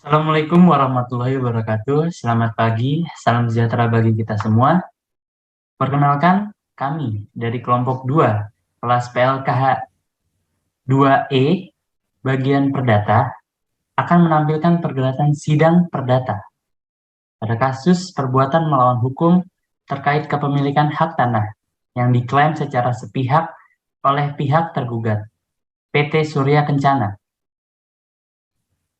Assalamualaikum warahmatullahi wabarakatuh. Selamat pagi, salam sejahtera bagi kita semua. Perkenalkan, kami dari kelompok 2, kelas PLKH 2E, bagian perdata, akan menampilkan pergerakan sidang perdata pada kasus perbuatan melawan hukum terkait kepemilikan hak tanah yang diklaim secara sepihak oleh pihak tergugat, PT Surya Kencana,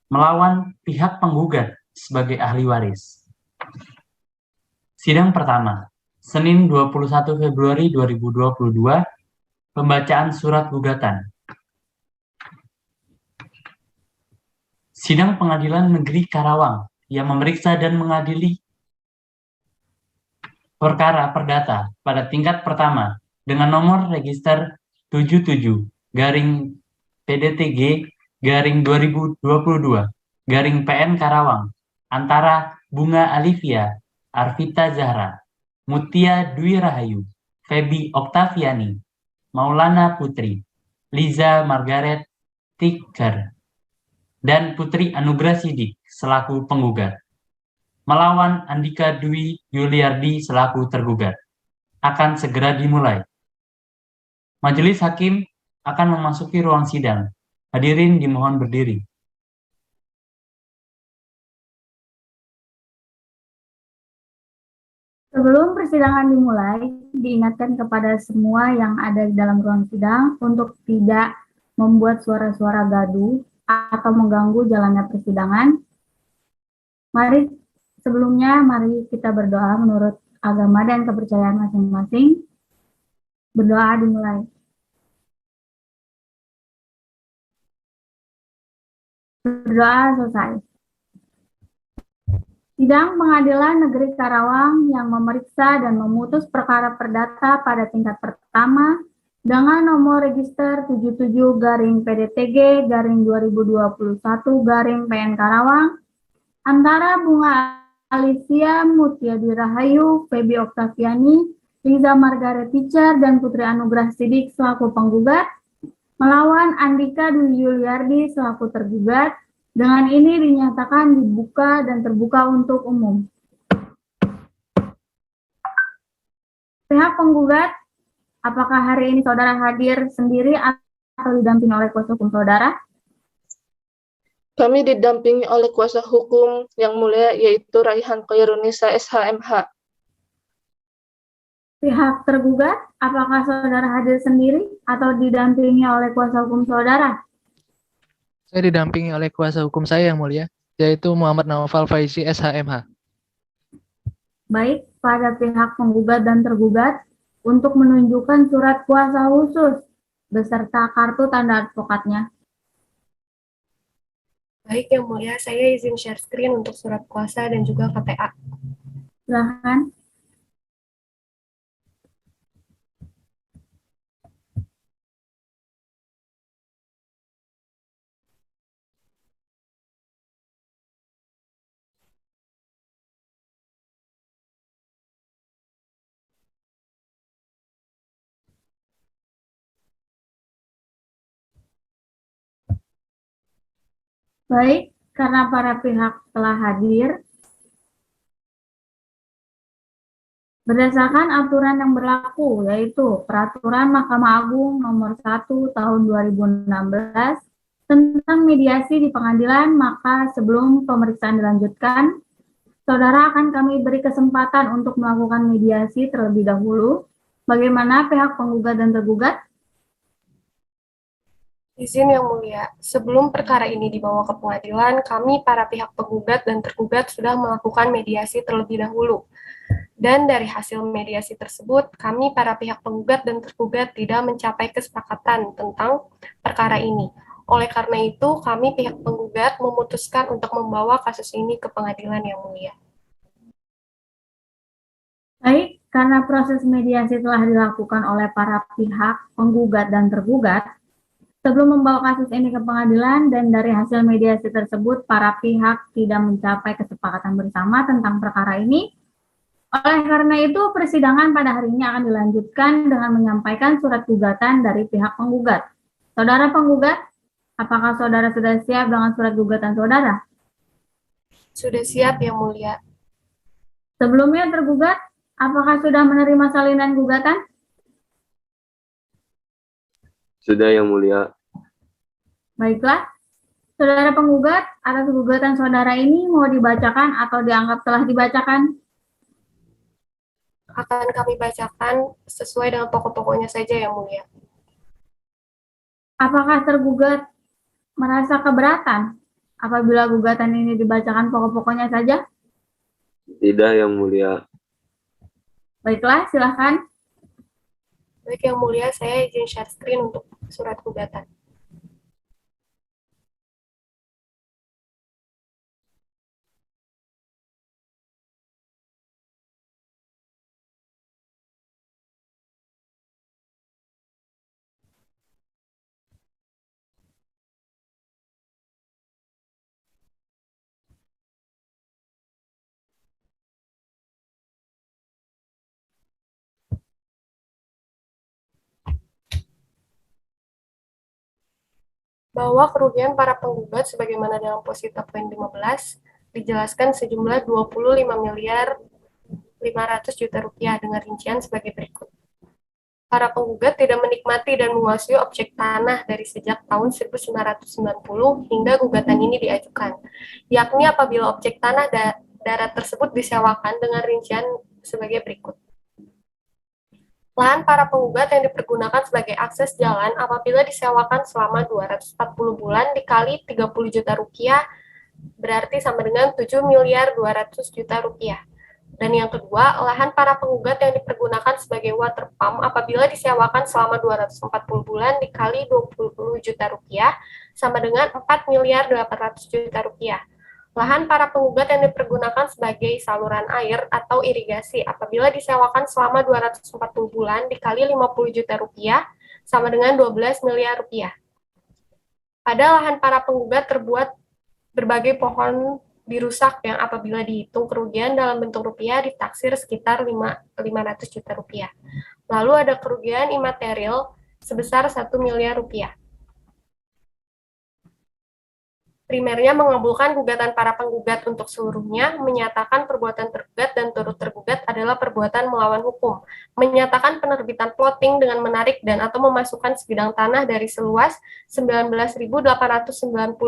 melawan pihak penggugat sebagai ahli waris. Sidang pertama, Senin 21 Februari 2022, pembacaan surat gugatan. Sidang Pengadilan Negeri Karawang yang memeriksa dan mengadili perkara perdata pada tingkat pertama dengan nomor register 77-PDTG-2022-PN Karawang antara Bunga Alivia Arvita Zahra, Mutia Dwi Rahayu, Febi Oktaviani, Maulana Putri, Liza Margaret Tiker, dan Putri Anugrah Sidik selaku penggugat, melawan Andika Dwi Yuliardi selaku tergugat, akan segera dimulai. Majelis Hakim akan memasuki ruang sidang. Hadirin dimohon berdiri. Sebelum persidangan dimulai, diingatkan kepada semua yang ada di dalam ruang sidang untuk tidak membuat suara-suara gaduh atau mengganggu jalannya persidangan. Mari kita berdoa menurut agama dan kepercayaan masing-masing. Berdoa dimulai. Berdoa selesai. Sidang Pengadilan Negeri Karawang yang memeriksa dan memutus perkara perdata pada tingkat pertama dengan nomor register 77-PDTG-2021-PN Karawang antara Bunga Alicia Mutia Dirahayu, Febi Oktaviani, Liza Margaret Tiker, dan Putri Anugrah Sidik selaku penggugat melawan Andika Dwi Yuliardi selaku tergugat. Dengan ini dinyatakan dibuka dan terbuka untuk umum. Pihak penggugat, apakah hari ini saudara hadir sendiri atau didampingi oleh kuasa hukum saudara? Kami didampingi oleh kuasa hukum yang mulia yaitu Raihan Khairunisa SHMH. Pihak tergugat, apakah saudara hadir sendiri atau didampingi oleh kuasa hukum saudara? Saya didampingi oleh kuasa hukum saya yang mulia, yaitu Muhammad Naufal Faizi SHMH. Baik, pada pihak penggugat dan tergugat untuk menunjukkan surat kuasa khusus beserta kartu tanda advokatnya. Baik, yang mulia, saya izin share screen untuk surat kuasa dan juga KTA. Silakan. Baik, karena para pihak telah hadir, berdasarkan aturan yang berlaku, yaitu Peraturan Mahkamah Agung Nomor 1 Tahun 2016 tentang mediasi di pengadilan, maka sebelum pemeriksaan dilanjutkan, saudara akan kami beri kesempatan untuk melakukan mediasi terlebih dahulu. Bagaimana pihak penggugat dan tergugat? Izin yang mulia, sebelum perkara ini dibawa ke pengadilan, kami para pihak penggugat dan tergugat sudah melakukan mediasi terlebih dahulu. Dan dari hasil mediasi tersebut, kami para pihak penggugat dan tergugat tidak mencapai kesepakatan tentang perkara ini. Oleh karena itu, kami pihak penggugat memutuskan untuk membawa kasus ini ke pengadilan yang mulia. Baik, karena proses mediasi telah dilakukan oleh para pihak penggugat dan tergugat, sebelum membawa kasus ini ke pengadilan dan dari hasil mediasi tersebut, para pihak tidak mencapai kesepakatan bersama tentang perkara ini. Oleh karena itu, persidangan pada hari ini akan dilanjutkan dengan menyampaikan surat gugatan dari pihak penggugat. Saudara penggugat, apakah saudara sudah siap dengan surat gugatan saudara? Sudah siap, Yang Mulia. Sebelumnya tergugat, apakah sudah menerima salinan gugatan? Sudah, Yang Mulia. Baiklah, saudara penggugat, atas gugatan saudara ini mau dibacakan atau dianggap telah dibacakan? Akan kami bacakan sesuai dengan pokok-pokoknya saja, Yang Mulia. Apakah tergugat merasa keberatan apabila gugatan ini dibacakan pokok-pokoknya saja? Tidak, Yang Mulia. Baiklah, silakan. Baik, Yang Mulia, saya izin share screen untuk surat gugatan. Bahwa kerugian para penggugat sebagaimana dalam posita poin 15 dijelaskan sejumlah 25.500.000.000 rupiah dengan rincian sebagai berikut. Para penggugat tidak menikmati dan menguasai objek tanah dari sejak tahun 1990 hingga gugatan ini diajukan, yakni apabila objek tanah darat tersebut disewakan dengan rincian sebagai berikut. Lahan para penggugat yang dipergunakan sebagai akses jalan apabila disewakan selama 240 bulan dikali 30 juta rupiah berarti sama dengan 7.200.000.000 rupiah. Dan yang kedua, lahan para penggugat yang dipergunakan sebagai water pump apabila disewakan selama 240 bulan dikali 20 juta rupiah sama dengan 4.800.000.000 rupiah. Lahan para penggugat yang dipergunakan sebagai saluran air atau irigasi apabila disewakan selama 240 bulan dikali 50 juta rupiah sama dengan 12 miliar rupiah. Pada lahan para penggugat terbuat berbagai pohon dirusak yang apabila dihitung kerugian dalam bentuk rupiah ditaksir sekitar 500 juta rupiah. Lalu ada kerugian imaterial sebesar 1 miliar rupiah. Primernya mengabulkan gugatan para penggugat untuk seluruhnya, menyatakan perbuatan tergugat dan turut tergugat adalah perbuatan melawan hukum, menyatakan penerbitan plotting dengan menarik dan atau memasukkan sebidang tanah dari seluas 19.890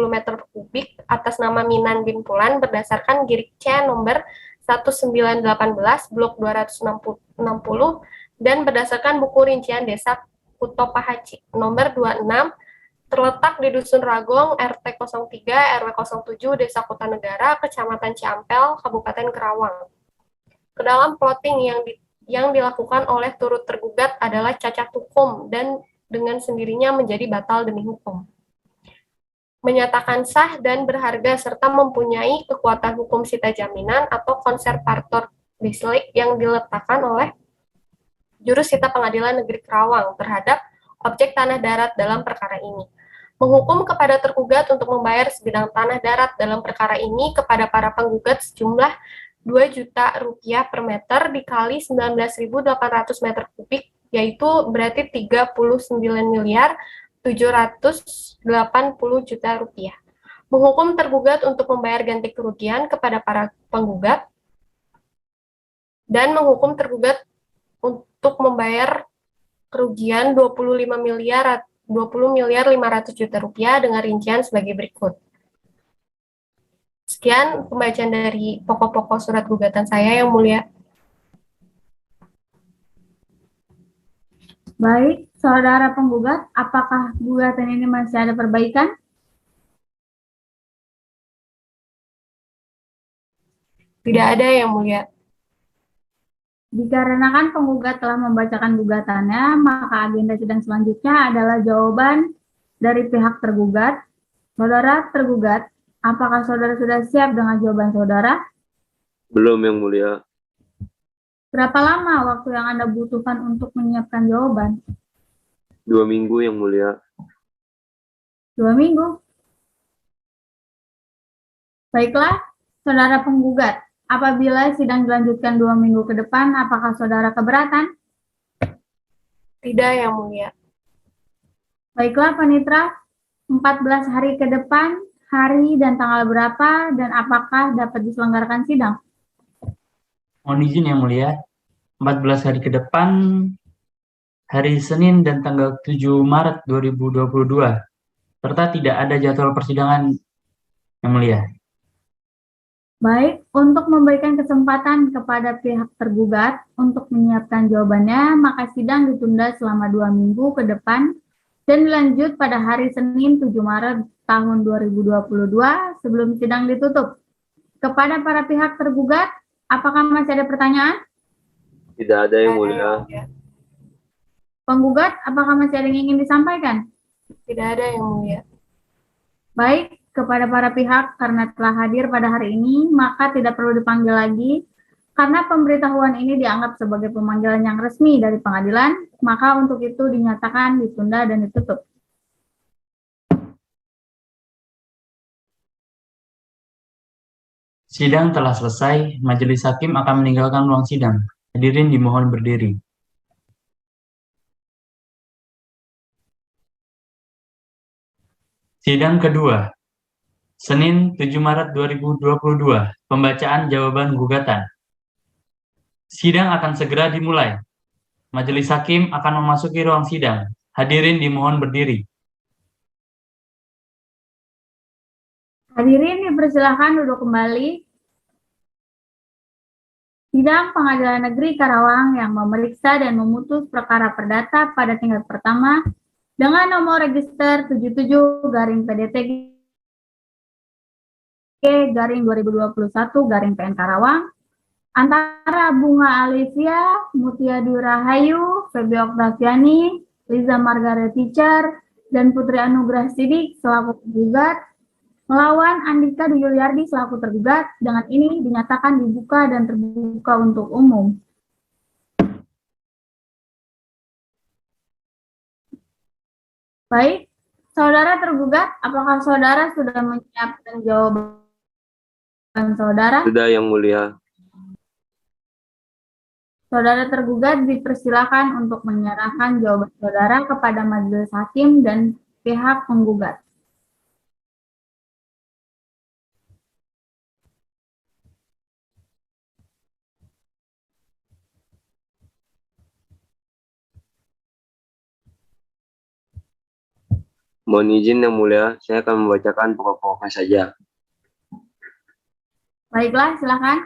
meter kubik atas nama Minan bin Pulan berdasarkan Girik C nomor 1918 blok 260 dan berdasarkan buku rincian desa Kutopahaci nomor 26 terletak di Dusun Ragong, RT 03, RW 07, Desa Kutanegara, Kecamatan Ciampel, Kabupaten Kerawang. Kedalam plotting yang dilakukan oleh turut tergugat adalah cacat hukum dan dengan sendirinya menjadi batal demi hukum. Menyatakan sah dan berharga serta mempunyai kekuatan hukum sita jaminan atau konservator dislik yang diletakkan oleh Jurus Sita Pengadilan Negeri Kerawang terhadap objek tanah darat dalam perkara ini. Menghukum kepada tergugat untuk membayar sebidang tanah darat dalam perkara ini kepada para penggugat sejumlah 2 juta rupiah per meter dikali 19.800 meter kubik, yaitu berarti 39.780 juta rupiah. Menghukum tergugat untuk membayar ganti kerugian kepada para penggugat dan menghukum tergugat untuk membayar kerugian 20.500.000.000 rupiah dengan rincian sebagai berikut. Sekian pembacaan dari pokok-pokok surat gugatan saya, Yang Mulia. Baik, saudara penggugat, apakah gugatan ini masih ada perbaikan? Tidak ada, Yang Mulia. Dikarenakan penggugat telah membacakan gugatannya, maka agenda sidang selanjutnya adalah jawaban dari pihak tergugat. Saudara tergugat, apakah saudara sudah siap dengan jawaban saudara? Belum, Yang Mulia. Berapa lama waktu yang Anda butuhkan untuk menyiapkan jawaban? 2 minggu, Yang Mulia. 2 minggu. Baiklah, saudara penggugat, apabila sidang dilanjutkan 2 minggu ke depan, apakah saudara keberatan? Tidak, Yang Mulia. Baiklah, Panitra, 14 hari ke depan hari dan tanggal berapa, dan apakah dapat diselenggarakan sidang? Mohon izin Yang Mulia, 14 hari ke depan, hari Senin dan tanggal 7 Maret 2022, serta tidak ada jadwal persidangan Yang Mulia. Baik, untuk memberikan kesempatan kepada pihak tergugat untuk menyiapkan jawabannya, maka sidang ditunda selama 2 minggu ke depan dan dilanjut pada hari Senin 7 Maret tahun 2022 sebelum sidang ditutup. Kepada para pihak tergugat, apakah masih ada pertanyaan? Tidak ada Yang Mulia. Penggugat, apakah masih ada yang ingin disampaikan? Tidak ada Yang Mulia. Baik, kepada para pihak karena telah hadir pada hari ini, maka tidak perlu dipanggil lagi. Karena pemberitahuan ini dianggap sebagai pemanggilan yang resmi dari pengadilan, maka untuk itu dinyatakan ditunda dan ditutup. Sidang telah selesai, majelis hakim akan meninggalkan ruang sidang. Hadirin dimohon berdiri. Sidang kedua, Senin 7 Maret 2022, pembacaan jawaban gugatan. Sidang akan segera dimulai. Majelis hakim akan memasuki ruang sidang. Hadirin dimohon berdiri. Hadirin dipersilakan duduk kembali. Sidang Pengadilan Negeri Karawang yang memeriksa dan memutus perkara perdata pada tingkat pertama dengan nomor register 77-PDT-2021-PN Karawang antara Bunga Alivia, Mutiadi Rahayu, Feby Oktaviani, Liza Margaret Teacher, dan Putri Anugrah Sidik selaku penggugat melawan Andika Dwi Yuliardi selaku tergugat. Dengan ini dinyatakan dibuka dan terbuka untuk umum. Baik, saudara tergugat, apakah saudara sudah menyiapkan jawaban saudara? Sudah Yang Mulia. Saudara tergugat dipersilakan untuk menyerahkan jawaban saudara kepada majelis hakim dan pihak penggugat. Mohon izin Yang Mulia, saya akan membacakan pokok-pokoknya saja. Baiklah, silakan.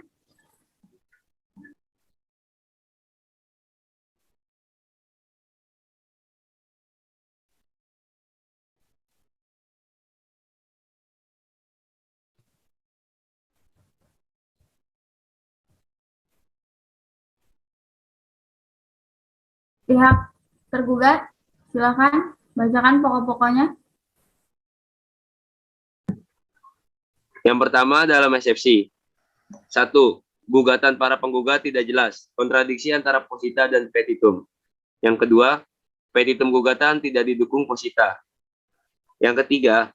Pihak tergugat, silakan bacakan pokok-pokoknya. Yang pertama dalam eksepsi. 1. Gugatan para penggugat tidak jelas, kontradiksi antara posita dan petitum. Yang kedua, petitum gugatan tidak didukung posita. Yang ketiga,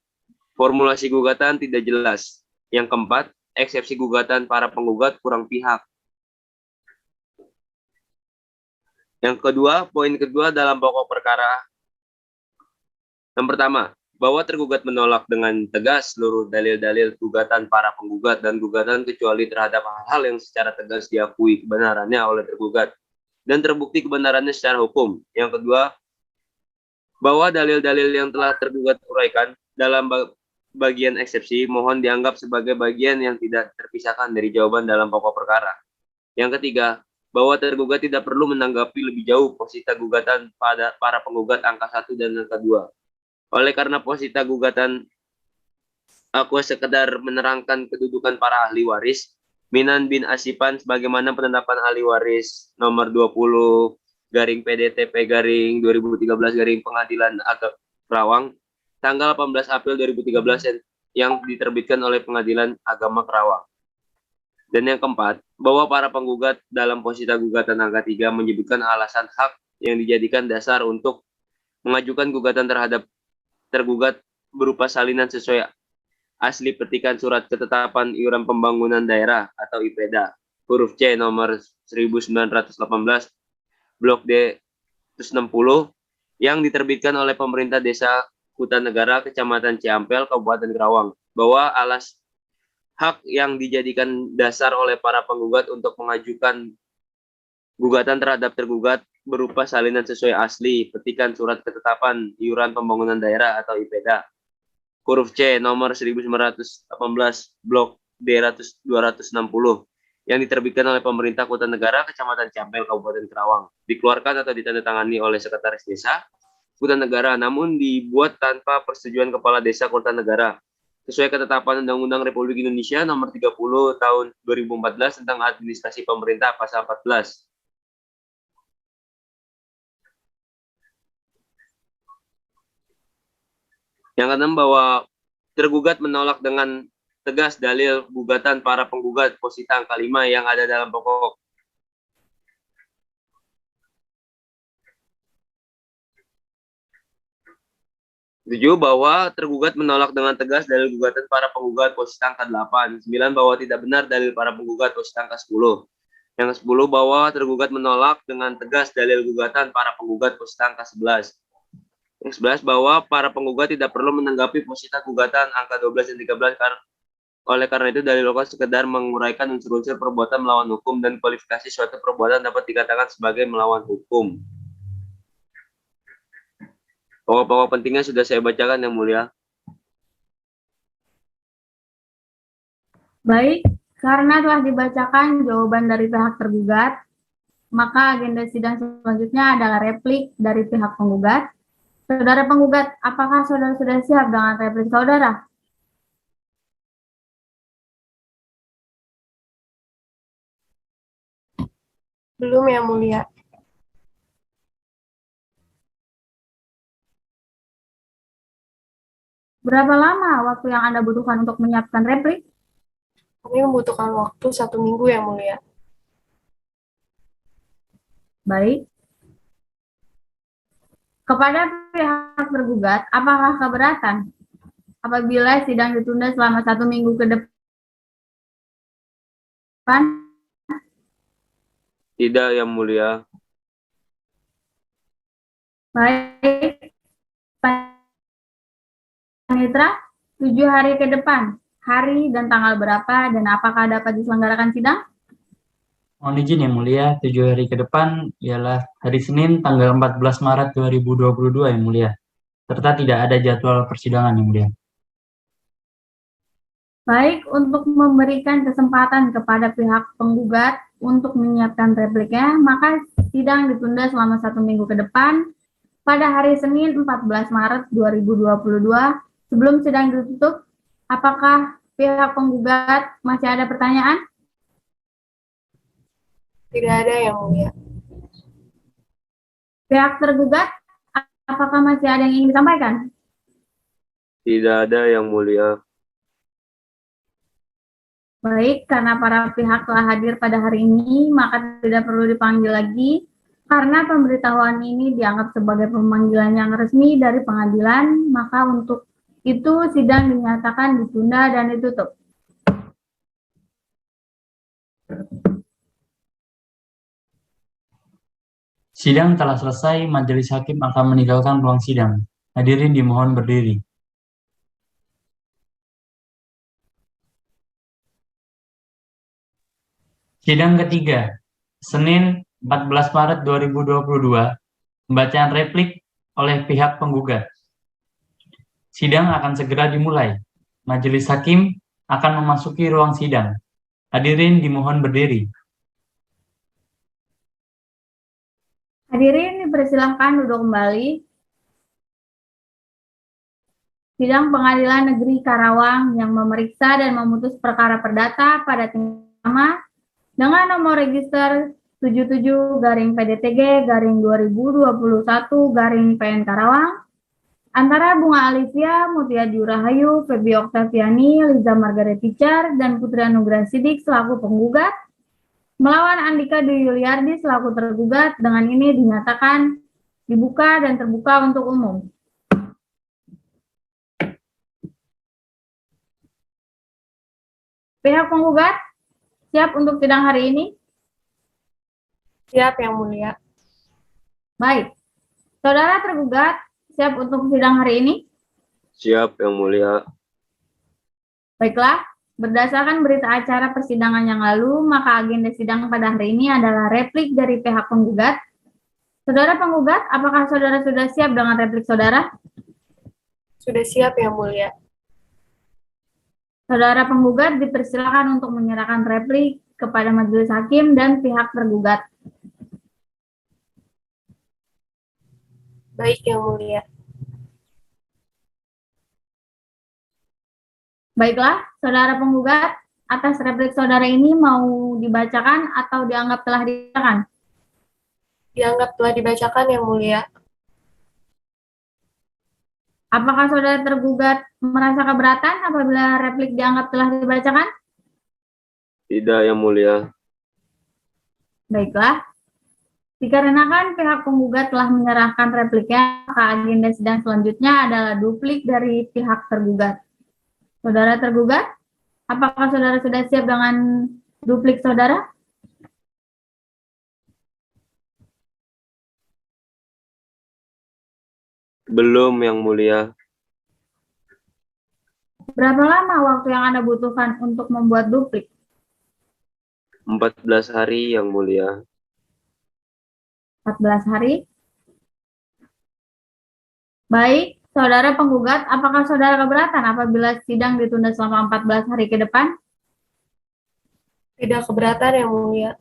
formulasi gugatan tidak jelas. Yang keempat, eksepsi gugatan para penggugat kurang pihak. Yang kedua, poin kedua dalam pokok perkara. Yang pertama, bahwa tergugat menolak dengan tegas seluruh dalil-dalil gugatan para penggugat dan gugatan kecuali terhadap hal-hal yang secara tegas diakui kebenarannya oleh tergugat dan terbukti kebenarannya secara hukum. Yang kedua, bahwa dalil-dalil yang telah tergugat uraikan dalam bagian eksepsi mohon dianggap sebagai bagian yang tidak terpisahkan dari jawaban dalam pokok perkara. Yang ketiga, bahwa tergugat tidak perlu menanggapi lebih jauh posita gugatan pada para penggugat angka 1 dan angka 2. Oleh karena posita gugatan aku sekedar menerangkan kedudukan para ahli waris, Minan bin Asipan sebagaimana penetapan ahli waris nomor 20/PDTP/2013 Pengadilan Agama Karawang tanggal 18 April 2013 yang diterbitkan oleh Pengadilan Agama Karawang. Dan yang keempat, bahwa para penggugat dalam posita gugatan angka 3 menyebutkan alasan hak yang dijadikan dasar untuk mengajukan gugatan terhadap tergugat berupa salinan sesuai asli petikan surat ketetapan iuran pembangunan daerah atau IPEDA, huruf C nomor 1918, blok D 160, yang diterbitkan oleh pemerintah desa Kutanegara, Kecamatan Ciampel, Kabupaten Karawang, bahwa alas hak yang dijadikan dasar oleh para penggugat untuk mengajukan gugatan terhadap tergugat berupa salinan sesuai asli, petikan surat ketetapan iuran pembangunan daerah atau IPEDA, huruf C nomor 1918 blok D260 yang diterbitkan oleh pemerintah Kota Negara, Kecamatan Campel, Kabupaten Karawang, dikeluarkan atau ditandatangani oleh Sekretaris Desa Kota Negara, namun dibuat tanpa persetujuan Kepala Desa Kota Negara, sesuai ketetapan Undang-Undang Republik Indonesia Nomor 30 Tahun 2014 tentang Administrasi Pemerintah Pasal 14. Yang keenam, bahwa tergugat menolak dengan tegas dalil gugatan para penggugat posita angka 5 yang ada dalam pokok Tujuh, bahwa tergugat menolak dengan tegas dalil gugatan para penggugat posita angka 8. 9, bahwa tidak benar dalil para penggugat posita angka 10. Yang 10, bahwa tergugat menolak dengan tegas dalil gugatan para penggugat posita angka 11. Yang 11, bahwa para penggugat tidak perlu menanggapi posita gugatan angka 12 dan 13 oleh karena itu dalil pokok sekedar menguraikan unsur-unsur perbuatan melawan hukum dan kualifikasi suatu perbuatan dapat dikatakan sebagai melawan hukum. Pokok-pokok pentingnya sudah saya bacakan, Yang Mulia. Baik, karena telah dibacakan jawaban dari pihak tergugat, maka agenda sidang selanjutnya adalah replik dari pihak penggugat. Saudara penggugat, apakah saudara sudah siap dengan replik saudara? Belum, Yang Mulia. Berapa lama waktu yang Anda butuhkan untuk menyiapkan replik? Kami membutuhkan waktu 1 minggu, Yang Mulia. Baik. Kepada pihak tergugat, apakah keberatan apabila sidang ditunda selama 1 minggu ke depan? Tidak, Yang Mulia. Baik. Panitra, 7 hari ke depan, hari dan tanggal berapa dan apakah dapat diselenggarakan sidang? Mohon izin Yang Mulia, 7 hari ke depan ialah hari Senin tanggal 14 Maret 2022 Yang Mulia, serta tidak ada jadwal persidangan Yang Mulia. Baik, untuk memberikan kesempatan kepada pihak penggugat untuk menyiapkan repliknya, maka sidang ditunda selama 1 minggu ke depan pada hari Senin 14 Maret 2022. Sebelum sidang ditutup, apakah pihak penggugat masih ada pertanyaan? Tidak ada, Yang Mulia. Pihak tergugat, apakah masih ada yang ingin disampaikan? Tidak ada, Yang Mulia. Baik, karena para pihak telah hadir pada hari ini, maka tidak perlu dipanggil lagi, karena pemberitahuan ini dianggap sebagai pemanggilan yang resmi dari pengadilan, maka untuk itu sidang dinyatakan ditunda dan ditutup. Sidang telah selesai, majelis hakim akan meninggalkan ruang sidang. Hadirin dimohon berdiri. Sidang ketiga, Senin 14 Maret 2022, pembacaan replik oleh pihak penggugat. Sidang akan segera dimulai. Majelis hakim akan memasuki ruang sidang. Hadirin dimohon berdiri. Hadirin dipersilahkan duduk kembali. Sidang Pengadilan Negeri Karawang yang memeriksa dan memutus perkara perdata pada tingkat pertama dengan nomor register 77-PDTG-2021-PN Karawang antara Bunga Alivia, Mutiadi Rahayu, Febi Oktaviani, Liza Margaret Ticar, dan Putri Anugrah Sidik selaku penggugat melawan Andika Dwi Yuliardi selaku tergugat. Dengan ini dinyatakan dibuka dan terbuka untuk umum. Pihak penggugat siap untuk sidang hari ini? Siap, Yang Mulia. Baik. Saudara tergugat siap untuk sidang hari ini? Siap, Yang Mulia. Baiklah, berdasarkan berita acara persidangan yang lalu, maka agenda sidang pada hari ini adalah replik dari pihak penggugat. Saudara penggugat, apakah saudara sudah siap dengan replik saudara? Sudah siap, Yang Mulia. Saudara penggugat dipersilakan untuk menyerahkan replik kepada majelis hakim dan pihak tergugat. Baik, Yang Mulia. Baiklah, saudara penggugat, atas replik saudara ini mau dibacakan atau dianggap telah dibacakan? Dianggap telah dibacakan, Yang Mulia. Apakah saudara tergugat merasa keberatan apabila replik dianggap telah dibacakan? Tidak, Yang Mulia. Baiklah, dikarenakan pihak penggugat telah menyerahkan repliknya, maka agenda sidang selanjutnya adalah duplik dari pihak tergugat. Saudara tergugat, apakah saudara sudah siap dengan duplik saudara? Belum, Yang Mulia. Berapa lama waktu yang Anda butuhkan untuk membuat duplik? 14 hari, Yang Mulia. 14 hari? Baik, saudara penggugat, apakah saudara keberatan apabila sidang ditunda selama 14 hari ke depan? Tidak keberatan, Yang Mulia.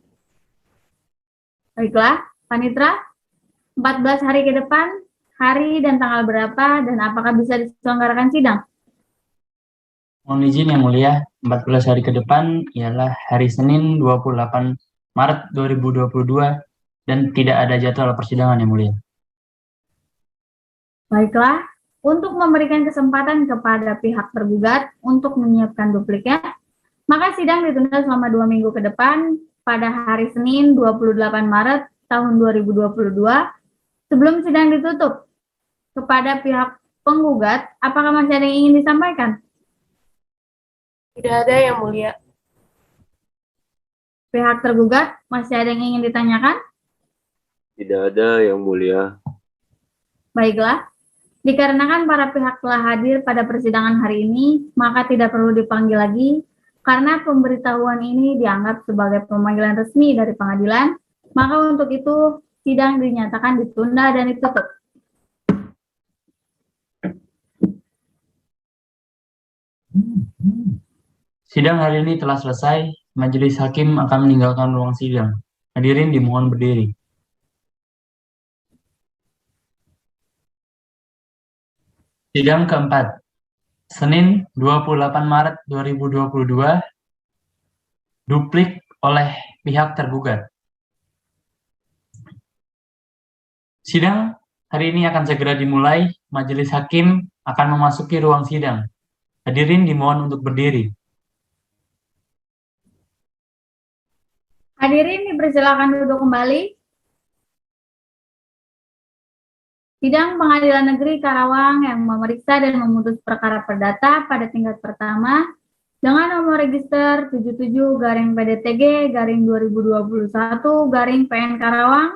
Baiklah, Panitra, 14 hari ke depan, hari dan tanggal berapa, dan apakah bisa diselenggarakan sidang? Mohon izin Yang Mulia, 14 hari ke depan ialah hari Senin 28 Maret 2022 dan tidak ada jadwal persidangan Yang Mulia. Baiklah, untuk memberikan kesempatan kepada pihak tergugat untuk menyiapkan dupliknya, maka sidang ditunda selama 2 minggu ke depan pada hari Senin 28 Maret tahun 2022 sebelum sidang ditutup. Kepada pihak penggugat, apakah masih ada yang ingin disampaikan? Tidak ada, Yang Mulia. Pihak tergugat, masih ada yang ingin ditanyakan? Tidak ada, Yang Mulia. Baiklah, dikarenakan para pihak telah hadir pada persidangan hari ini, maka tidak perlu dipanggil lagi, karena pemberitahuan ini dianggap sebagai pemanggilan resmi dari pengadilan, maka untuk itu sidang dinyatakan ditunda dan ditutup. Sidang hari ini telah selesai, majelis hakim akan meninggalkan ruang sidang. Hadirin dimohon berdiri. Sidang keempat, Senin 28 Maret 2022, duplik oleh pihak tergugat. Sidang hari ini akan segera dimulai, majelis hakim akan memasuki ruang sidang. Hadirin dimohon untuk berdiri. Hadirin dipersilakan duduk kembali. Sidang Pengadilan Negeri Karawang yang memeriksa dan memutus perkara perdata pada tingkat pertama dengan nomor register 77-PDTG-2021-PN Karawang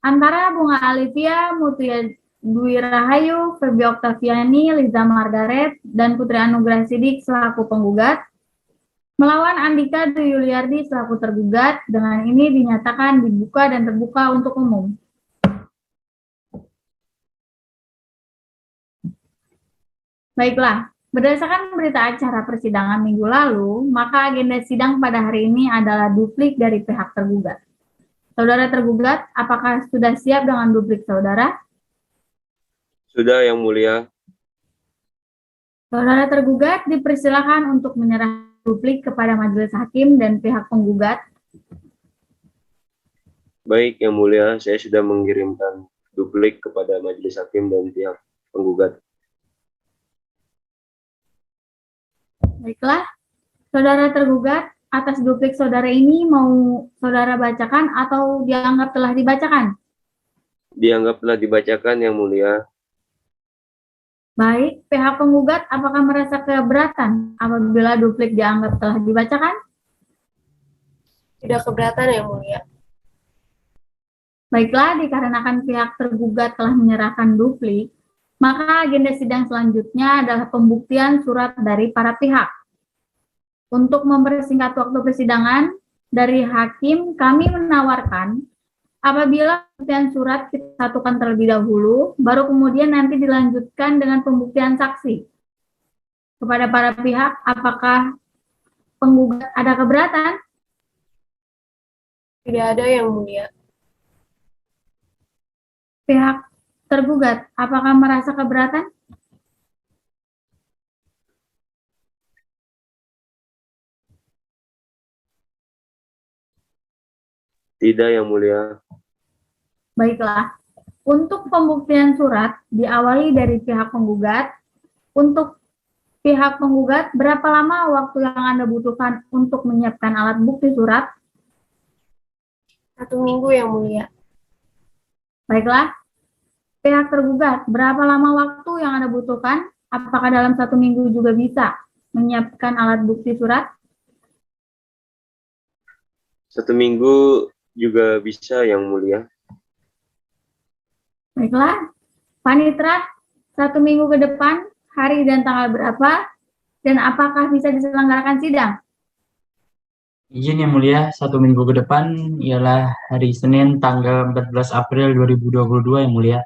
antara Bunga Alivia Mutia Dwi Rahayu, Febi Oktaviani, Liza Margaret, dan Putri Anugrah Sidik selaku penggugat melawan Andika Dwi Yuliardi selaku tergugat. Dengan ini dinyatakan dibuka dan terbuka untuk umum. Baiklah, berdasarkan berita acara persidangan minggu lalu, maka agenda sidang pada hari ini adalah duplik dari pihak tergugat. Saudara tergugat, apakah sudah siap dengan duplik saudara? Sudah, Yang Mulia. Saudara tergugat dipersilakan untuk menyerahkan duplik kepada majelis hakim dan pihak penggugat. Baik, Yang Mulia, saya sudah mengirimkan duplik kepada majelis hakim dan pihak penggugat. Baiklah, saudara tergugat, atas duplik saudara ini mau saudara bacakan atau dianggap telah dibacakan? Dianggap telah dibacakan, Yang Mulia. Baik, pihak penggugat apakah merasa keberatan apabila duplik dianggap telah dibacakan? Tidak keberatan, Yang Mulia. Baiklah, dikarenakan pihak tergugat telah menyerahkan duplik, maka agenda sidang selanjutnya adalah pembuktian surat dari para pihak. untuk mempersingkat waktu persidangan, dari hakim kami menawarkan apabila pembuktian surat kita satukan terlebih dahulu, baru kemudian nanti dilanjutkan dengan pembuktian saksi. Kepada para pihak, apakah penggugat ada keberatan? Tidak ada, Yang Mulia. Pihak tergugat, apakah merasa keberatan? Tidak, Yang Mulia. Baiklah, untuk pembuktian surat diawali dari pihak penggugat. Untuk pihak penggugat, berapa lama waktu yang Anda butuhkan untuk menyiapkan alat bukti surat? 1 minggu, Yang Mulia. Baiklah, pihak tergugat, berapa lama waktu yang Anda butuhkan? Apakah dalam 1 minggu juga bisa menyiapkan alat bukti surat? 1 minggu juga bisa, Yang Mulia. Baiklah, Panitra, 1 minggu ke depan, hari dan tanggal berapa, dan apakah bisa diselenggarakan sidang? Izin Yang Mulia, 1 minggu ke depan ialah hari Senin tanggal 14 April 2022 Yang Mulia.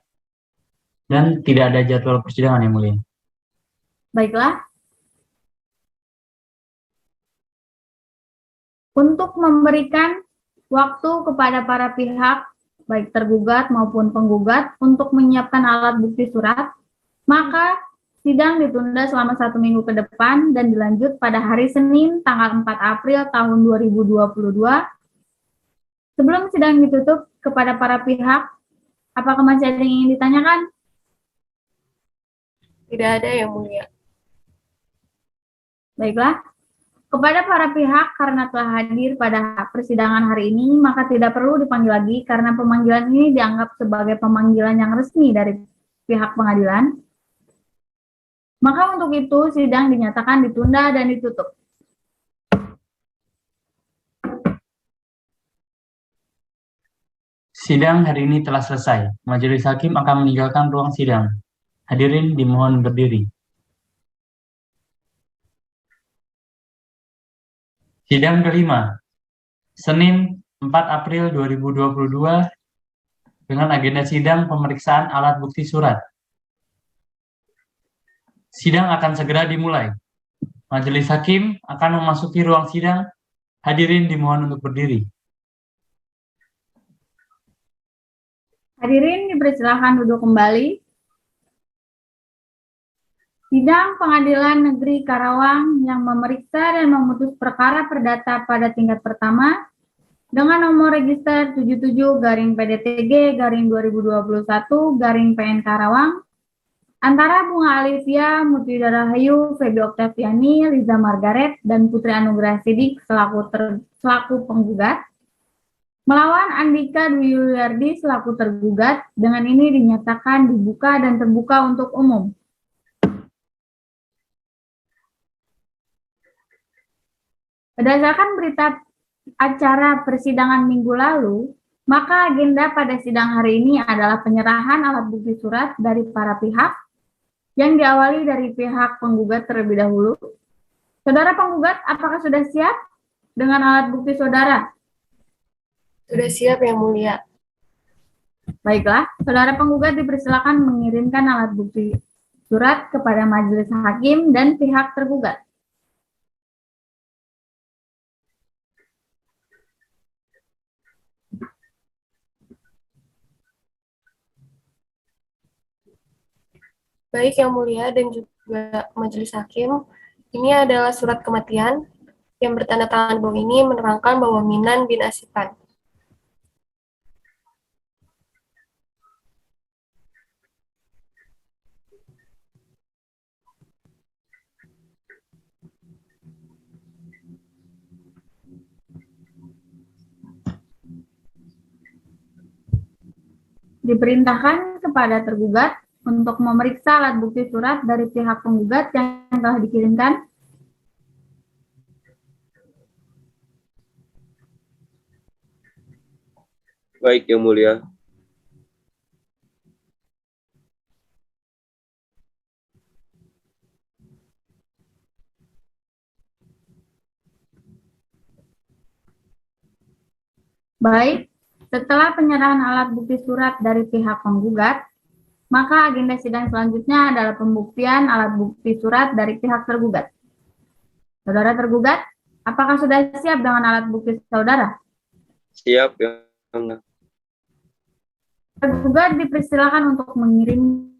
Dan tidak ada jadwal persidangan Yang Mulia. Baiklah. Untuk memberikan waktu kepada para pihak, baik tergugat maupun penggugat, untuk menyiapkan alat bukti surat, maka sidang ditunda selama 1 minggu ke depan dan dilanjut pada hari Senin tanggal 4 April tahun 2022. Sebelum sidang ditutup, kepada para pihak, apakah masih ada yang ingin ditanyakan? Tidak ada, Yang Mulia. Baiklah, kepada para pihak karena telah hadir pada persidangan hari ini, maka tidak perlu dipanggil lagi karena pemanggilan ini dianggap sebagai pemanggilan yang resmi dari pihak pengadilan. Maka untuk itu sidang dinyatakan ditunda dan ditutup. Sidang hari ini telah selesai. Majelis hakim akan meninggalkan ruang sidang. Hadirin dimohon berdiri. Sidang kelima, Senin 4 April 2022 dengan agenda sidang pemeriksaan alat bukti surat. Sidang akan segera dimulai. Majelis hakim akan memasuki ruang sidang. Hadirin dimohon untuk berdiri. Hadirin dipersilakan duduk kembali. Sidang Pengadilan Negeri Karawang yang memeriksa dan memutus perkara perdata pada tingkat pertama dengan nomor register 77-PDTG-2021-PN Karawang antara Bunga Alivia Mutida Rahayu, Feby Oktaviani, Liza Margaret, dan Putri Anugrah Sidik selaku penggugat melawan Andika Dwi Yuliardi selaku tergugat. Dengan ini dinyatakan dibuka dan terbuka untuk umum. Berdasarkan berita acara persidangan minggu lalu, maka agenda pada sidang hari ini adalah penyerahan alat bukti surat dari para pihak yang diawali dari pihak penggugat terlebih dahulu. Saudara penggugat, apakah sudah siap dengan alat bukti saudara? Sudah siap, Yang Mulia. Baiklah, saudara penggugat dipersilakan mengirimkan alat bukti surat kepada majelis hakim dan pihak tergugat. Baik, Yang Mulia dan juga Majelis Hakim, ini adalah surat kematian yang bertanda tangan bawah ini menerangkan bahwa Minan bin Asipan. Diperintahkan kepada tergugat untuk memeriksa alat bukti surat dari pihak penggugat yang telah dikirimkan. Baik, Yang Mulia. Baik, setelah penyerahan alat bukti surat dari pihak penggugat, maka agenda sidang selanjutnya adalah pembuktian alat bukti surat dari pihak tergugat. Saudara tergugat, apakah sudah siap dengan alat bukti saudara? Siap, Yang Mulia. Tergugat dipersilakan untuk mengirim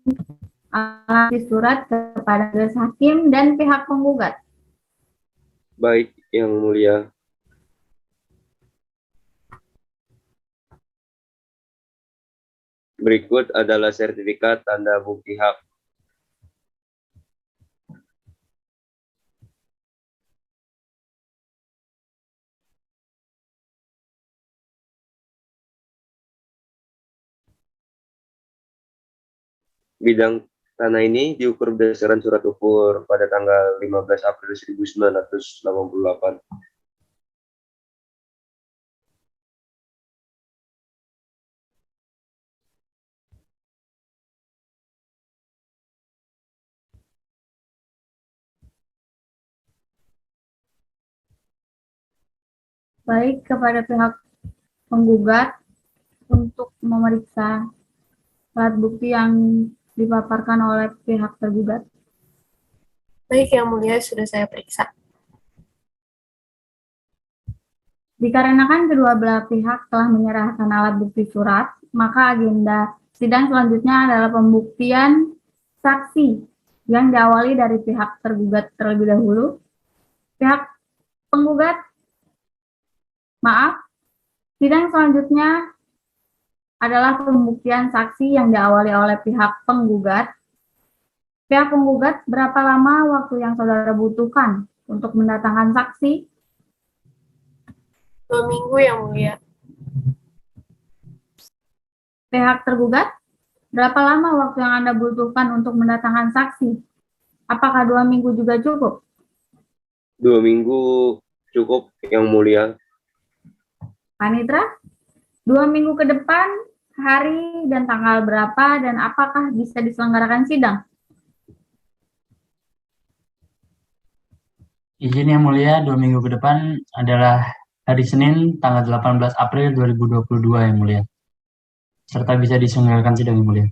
alat bukti surat kepada majelis hakim dan pihak penggugat. Baik, Yang Mulia. Berikut adalah sertifikat tanda bukti hak. Bidang tanah ini diukur berdasarkan surat ukur pada tanggal 15 April 1988. Baik, kepada pihak penggugat untuk memeriksa alat bukti yang dipaparkan oleh pihak tergugat. Baik, Yang Mulia, sudah saya periksa. Dikarenakan kedua belah pihak telah menyerahkan alat bukti surat, maka agenda sidang selanjutnya adalah pembuktian saksi yang diawali dari pihak tergugat terlebih dahulu. Pihak penggugat, maaf, sidang selanjutnya adalah pembuktian saksi yang diawali oleh pihak penggugat. Pihak penggugat, berapa lama waktu yang saudara butuhkan untuk mendatangkan saksi? 2 minggu, Yang Mulia. Pihak tergugat, berapa lama waktu yang Anda butuhkan untuk mendatangkan saksi? Apakah 2 minggu juga cukup? 2 minggu cukup, Yang Mulia. Panitra, 2 minggu ke depan, hari dan tanggal berapa dan apakah bisa diselenggarakan sidang? Izin Yang Mulia, 2 minggu ke depan adalah hari Senin, tanggal 18 April 2022, Yang Mulia. Serta bisa diselenggarakan sidang, Yang Mulia.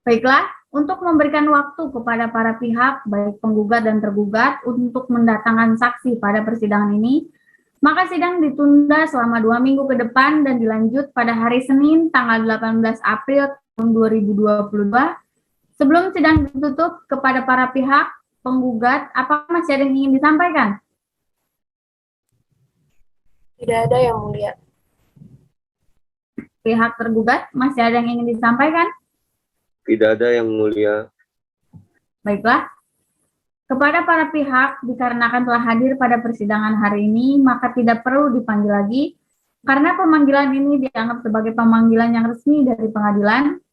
Baiklah, untuk memberikan waktu kepada para pihak, baik penggugat dan tergugat, untuk mendatangkan saksi pada persidangan ini, maka sidang ditunda selama 2 minggu ke depan dan dilanjut pada hari Senin, tanggal 18 April tahun 2022. Sebelum sidang ditutup, kepada para pihak penggugat, apakah masih ada yang ingin disampaikan? Tidak ada, Yang Mulia. Pihak tergugat, masih ada yang ingin disampaikan? Tidak ada, Yang Mulia. Baiklah. Kepada para pihak, dikarenakan telah hadir pada persidangan hari ini, maka tidak perlu dipanggil lagi, karena pemanggilan ini dianggap sebagai pemanggilan yang resmi dari pengadilan,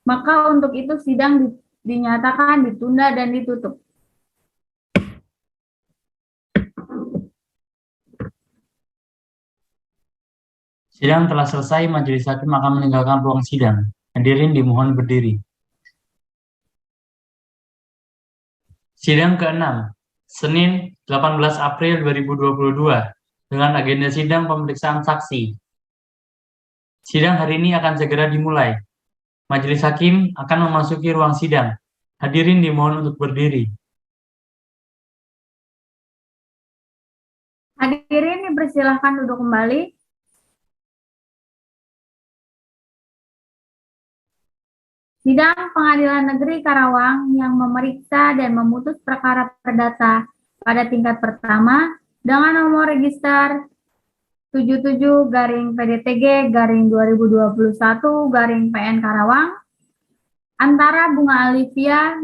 maka untuk itu sidang dinyatakan ditunda dan ditutup. Sidang telah selesai, majelis hakim akan meninggalkan ruang sidang. Hadirin dimohon berdiri. Sidang ke-6, Senin 18 April 2022, dengan agenda sidang pemeriksaan saksi. Sidang hari ini akan segera dimulai. Majelis hakim akan memasuki ruang sidang. Hadirin dimohon untuk berdiri. Hadirin dipersilahkan duduk kembali. Sidang Pengadilan Negeri Karawang yang memeriksa dan memutus perkara perdata pada tingkat pertama dengan nomor register 77-PDTG-2021-PN Karawang antara Bunga Alivia,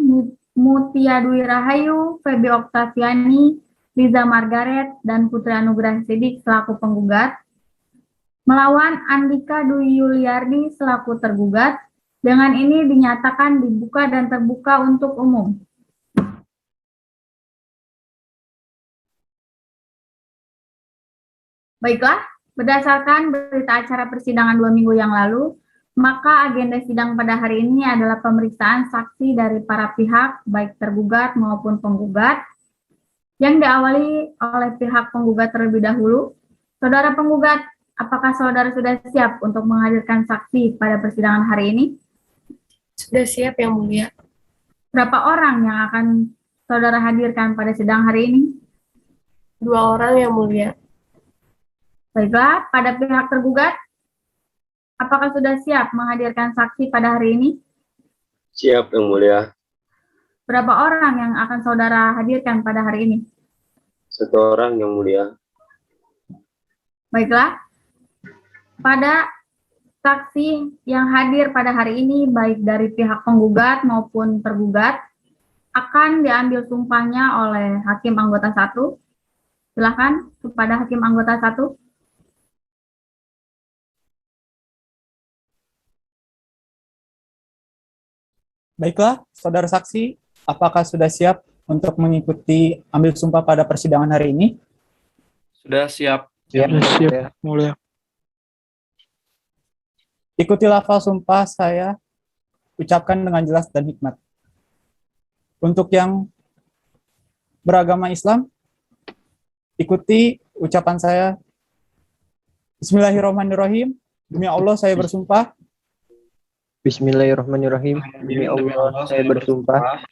Mutia Dwi Rahayu, Feby Oktaviani, Liza Margaret, dan Putri Anugrah Sidik selaku penggugat melawan Andika Dwi Yuliardi selaku tergugat. Dengan ini dinyatakan dibuka dan terbuka untuk umum. Baiklah, berdasarkan berita acara persidangan 2 minggu yang lalu, maka agenda sidang pada hari ini adalah pemeriksaan saksi dari para pihak, baik tergugat maupun penggugat. yang diawali oleh pihak penggugat terlebih dahulu. Saudara penggugat, apakah saudara sudah siap untuk menghadirkan saksi pada persidangan hari ini? Sudah siap, Yang Mulia. Berapa orang yang akan saudara hadirkan pada sidang hari ini? 2 orang, Yang Mulia. Baiklah, pada pihak tergugat, apakah sudah siap menghadirkan saksi pada hari ini? Siap, Yang Mulia. Berapa orang yang akan saudara hadirkan pada hari ini? 1 orang, Yang Mulia. Baiklah, pada saksi yang hadir pada hari ini, baik dari pihak penggugat maupun tergugat, akan diambil sumpahnya oleh Hakim Anggota 1. Silakan kepada Hakim Anggota 1. Baiklah, saudara saksi, apakah sudah siap untuk mengikuti ambil sumpah pada persidangan hari ini? Sudah siap. Sudah siap, Mulia. Ikuti lafal sumpah saya ucapkan dengan jelas dan hikmat. Untuk yang beragama Islam, ikuti ucapan saya. Bismillahirrahmanirrahim. Demi Allah saya bersumpah Bismillahirrahmanirrahim. Demi Allah, saya bersumpah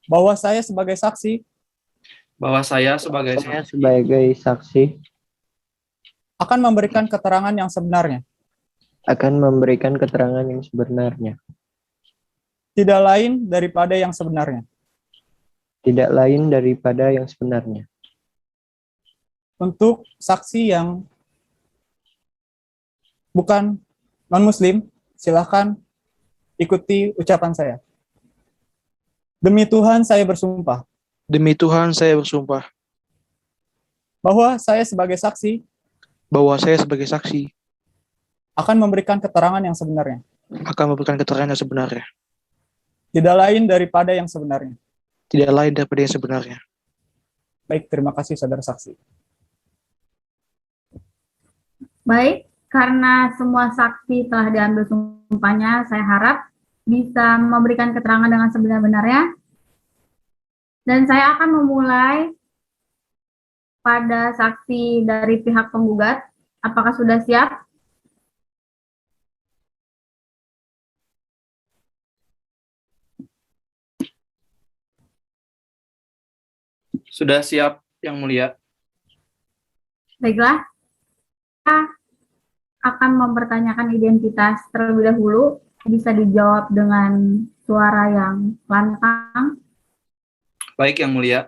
bahwa saya sebagai saksi bahwa saya sebagai saya sebagai saksi akan memberikan keterangan yang sebenarnya, akan memberikan keterangan yang sebenarnya, tidak lain daripada yang sebenarnya, tidak lain daripada yang sebenarnya. untuk saksi yang bukan non-muslim, silahkan ikuti ucapan saya. Demi Tuhan saya bersumpah Demi Tuhan saya bersumpah bahwa saya sebagai saksi bahwa saya sebagai saksi akan memberikan keterangan yang sebenarnya, akan memberikan keterangan yang sebenarnya, tidak lain daripada yang sebenarnya. tidak lain daripada yang sebenarnya. Baik, terima kasih saudara saksi. Baik, karena semua saksi telah diambil sumpahnya, saya harap bisa memberikan keterangan dengan sebenar-benarnya. Dan saya akan memulai pada saksi dari pihak penggugat. Apakah sudah siap? sudah siap, Yang Mulia. Baiklah, kita akan mempertanyakan identitas terlebih dahulu. Bisa dijawab dengan suara yang lantang. Baik, Yang Mulia.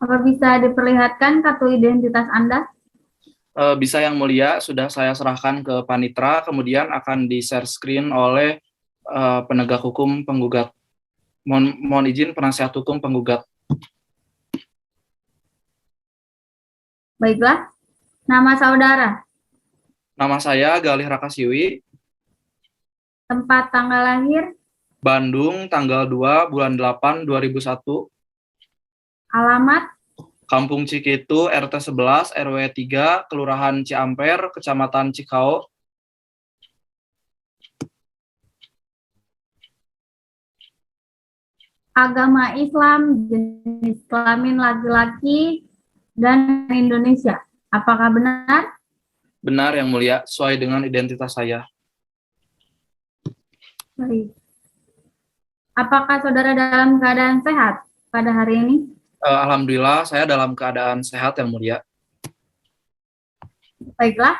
Apa bisa diperlihatkan kartu identitas Anda? Bisa, Yang Mulia, sudah saya serahkan ke Panitra, kemudian akan di-share screen oleh penegak hukum penggugat. Mohon izin penasihat hukum penggugat. Baiklah, nama saudara, Nama saya Galih Rakasiwi, tempat tanggal lahir, Bandung, tanggal 2 bulan 8 2001, alamat, Kampung Cikitu, RT 11, RW 3, Kelurahan Ciamper, Kecamatan Cikau. agama Islam, jenis kelamin laki-laki, dan Indonesia. Apakah benar? Benar, Yang Mulia, sesuai dengan identitas saya. Baik. Apakah saudara dalam keadaan sehat pada hari ini? Alhamdulillah, saya dalam keadaan sehat, Yang Mulia. Baiklah.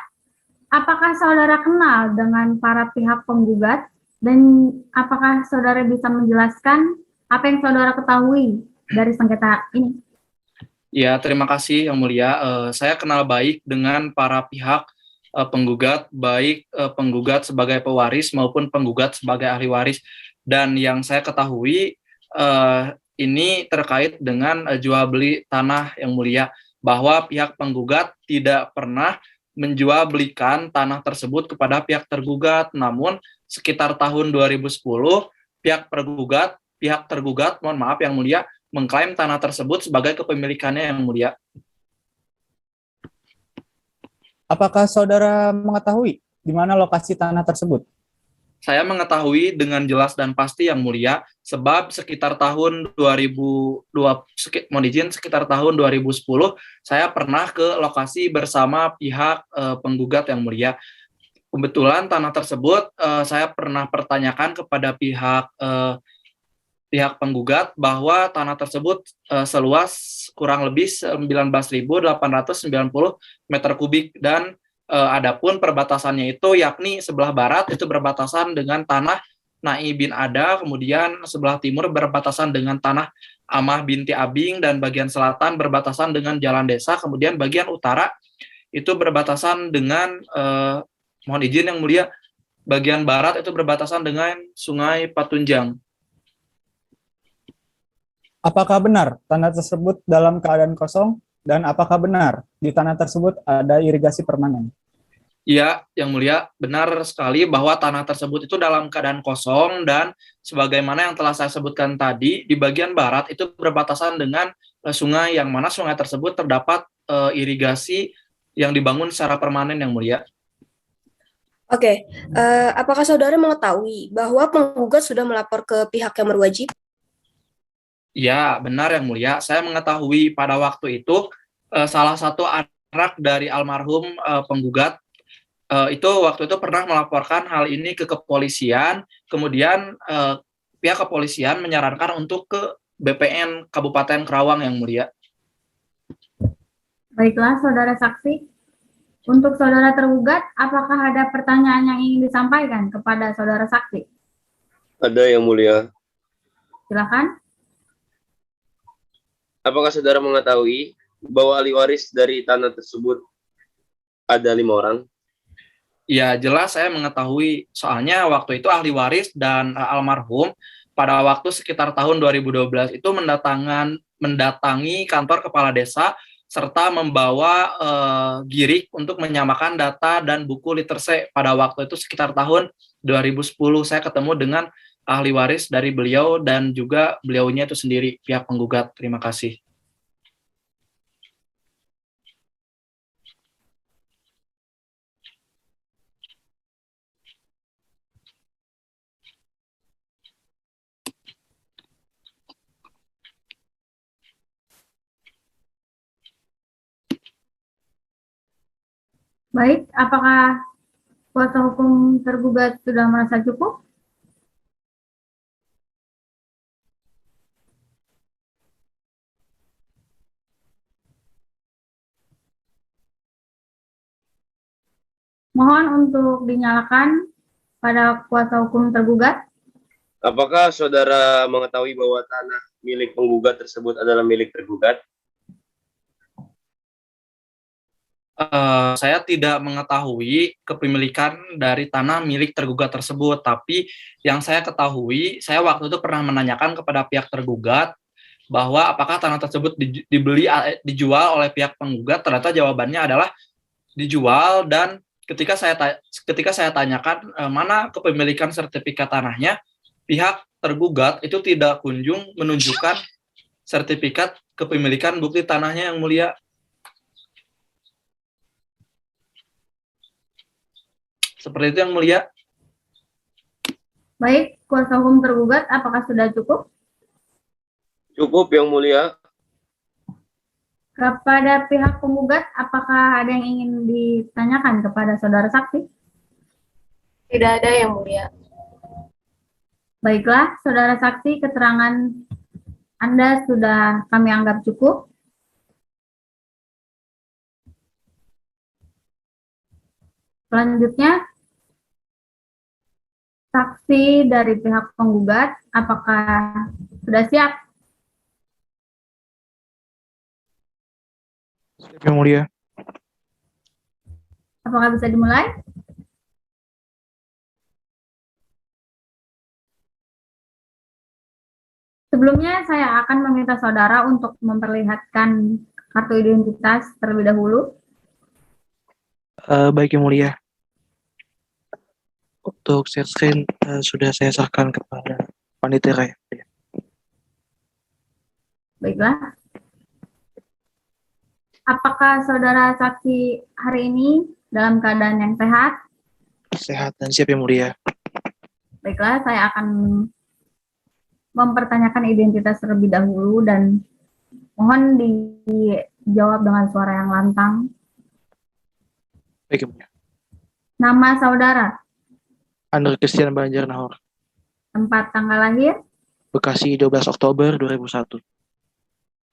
Apakah saudara kenal dengan para pihak penggugat? Dan apakah saudara bisa menjelaskan apa yang saudara ketahui dari sengketa ini? Ya, terima kasih Yang Mulia. Saya kenal baik dengan para pihak penggugat, baik penggugat sebagai pewaris maupun penggugat sebagai ahli waris. Dan yang saya ketahui ini terkait dengan jual beli tanah, Yang Mulia, bahwa pihak penggugat tidak pernah menjual belikan tanah tersebut kepada pihak tergugat. Namun sekitar tahun 2010 pihak tergugat, mohon maaf Yang Mulia, mengklaim tanah tersebut sebagai kepemilikannya, Yang Mulia. Apakah saudara mengetahui di mana lokasi tanah tersebut? Saya mengetahui dengan jelas dan pasti yang mulia, sebab sekitar tahun 2002, mohon izin, sekitar tahun 2010, saya pernah ke lokasi bersama pihak penggugat yang mulia. Kebetulan tanah tersebut saya pernah pertanyakan kepada pihak penggugat bahwa tanah tersebut seluas kurang lebih 19.890 meter kubik dan adapun perbatasannya itu yakni sebelah barat itu berbatasan dengan tanah Nai bin Ada, kemudian sebelah timur berbatasan dengan tanah Amah binti Abing dan bagian selatan berbatasan dengan Jalan Desa, kemudian bagian utara itu berbatasan dengan mohon izin yang mulia, bagian barat itu berbatasan dengan Sungai Patunjang. Apakah benar tanah tersebut dalam keadaan kosong dan apakah benar di tanah tersebut ada irigasi permanen? Iya, yang mulia, benar sekali bahwa tanah tersebut itu dalam keadaan kosong dan sebagaimana yang telah saya sebutkan tadi, di bagian barat itu berbatasan dengan sungai yang mana sungai tersebut terdapat irigasi yang dibangun secara permanen yang mulia. Oke, apakah saudara mengetahui bahwa penggugat sudah melapor ke pihak yang berwajib? Ya, benar yang mulia. Saya mengetahui pada waktu itu salah satu anak dari almarhum penggugat itu waktu itu pernah melaporkan hal ini ke kepolisian. Kemudian pihak kepolisian menyarankan untuk ke BPN Kabupaten Kerawang yang mulia. Baiklah, saudara saksi. Untuk saudara tergugat, apakah ada pertanyaan yang ingin disampaikan kepada saudara saksi? Ada yang mulia. Silakan. Apakah saudara mengetahui bahwa ahli waris dari tanah tersebut ada 5 orang? Ya, jelas saya mengetahui. Soalnya waktu itu ahli waris dan almarhum pada waktu sekitar tahun 2012 itu mendatangi kantor kepala desa serta membawa girik untuk menyamakan data dan buku literse. Pada waktu itu sekitar tahun 2010 saya ketemu dengan ahli waris dari beliau dan juga beliaunya itu sendiri pihak penggugat. Terima kasih. Baik, apakah kuasa hukum tergugat sudah merasa cukup? Mohon untuk dinyalakan pada kuasa hukum tergugat. Apakah saudara mengetahui bahwa tanah milik penggugat tersebut adalah milik tergugat? Saya tidak mengetahui kepemilikan dari tanah milik tergugat tersebut, tapi yang saya ketahui, saya waktu itu pernah menanyakan kepada pihak tergugat bahwa apakah tanah tersebut dijual oleh pihak penggugat. Ternyata jawabannya adalah dijual, dan ketika saya tanyakan mana kepemilikan sertifikat tanahnya, pihak tergugat itu tidak kunjung menunjukkan sertifikat kepemilikan bukti tanahnya yang mulia. Seperti itu yang mulia. Baik, kuasa hukum tergugat, apakah sudah cukup? Cukup yang mulia. Kepada pihak penggugat, apakah ada yang ingin ditanyakan kepada saudara saksi? Tidak ada yang mulia. Baiklah, saudara saksi, keterangan Anda sudah kami anggap cukup. Selanjutnya, saksi dari pihak penggugat, apakah sudah siap? Siap yang mulia. Apakah bisa dimulai? Sebelumnya, saya akan meminta saudara untuk memperlihatkan kartu identitas terlebih dahulu. Baik yang mulia. Untuk share screen sudah saya sahkan kepada panitia ya. Baiklah. Apakah saudara saksi hari ini dalam keadaan yang sehat? Sehat dan siap yang mulia. Baiklah, saya akan mempertanyakan identitas terlebih dahulu dan mohon dijawab dengan suara yang lantang. Baik, Yang Mulia. Nama saudara, Andre Christian Banjar Nahor, tempat tanggal lahir, Bekasi 12 Oktober 2001.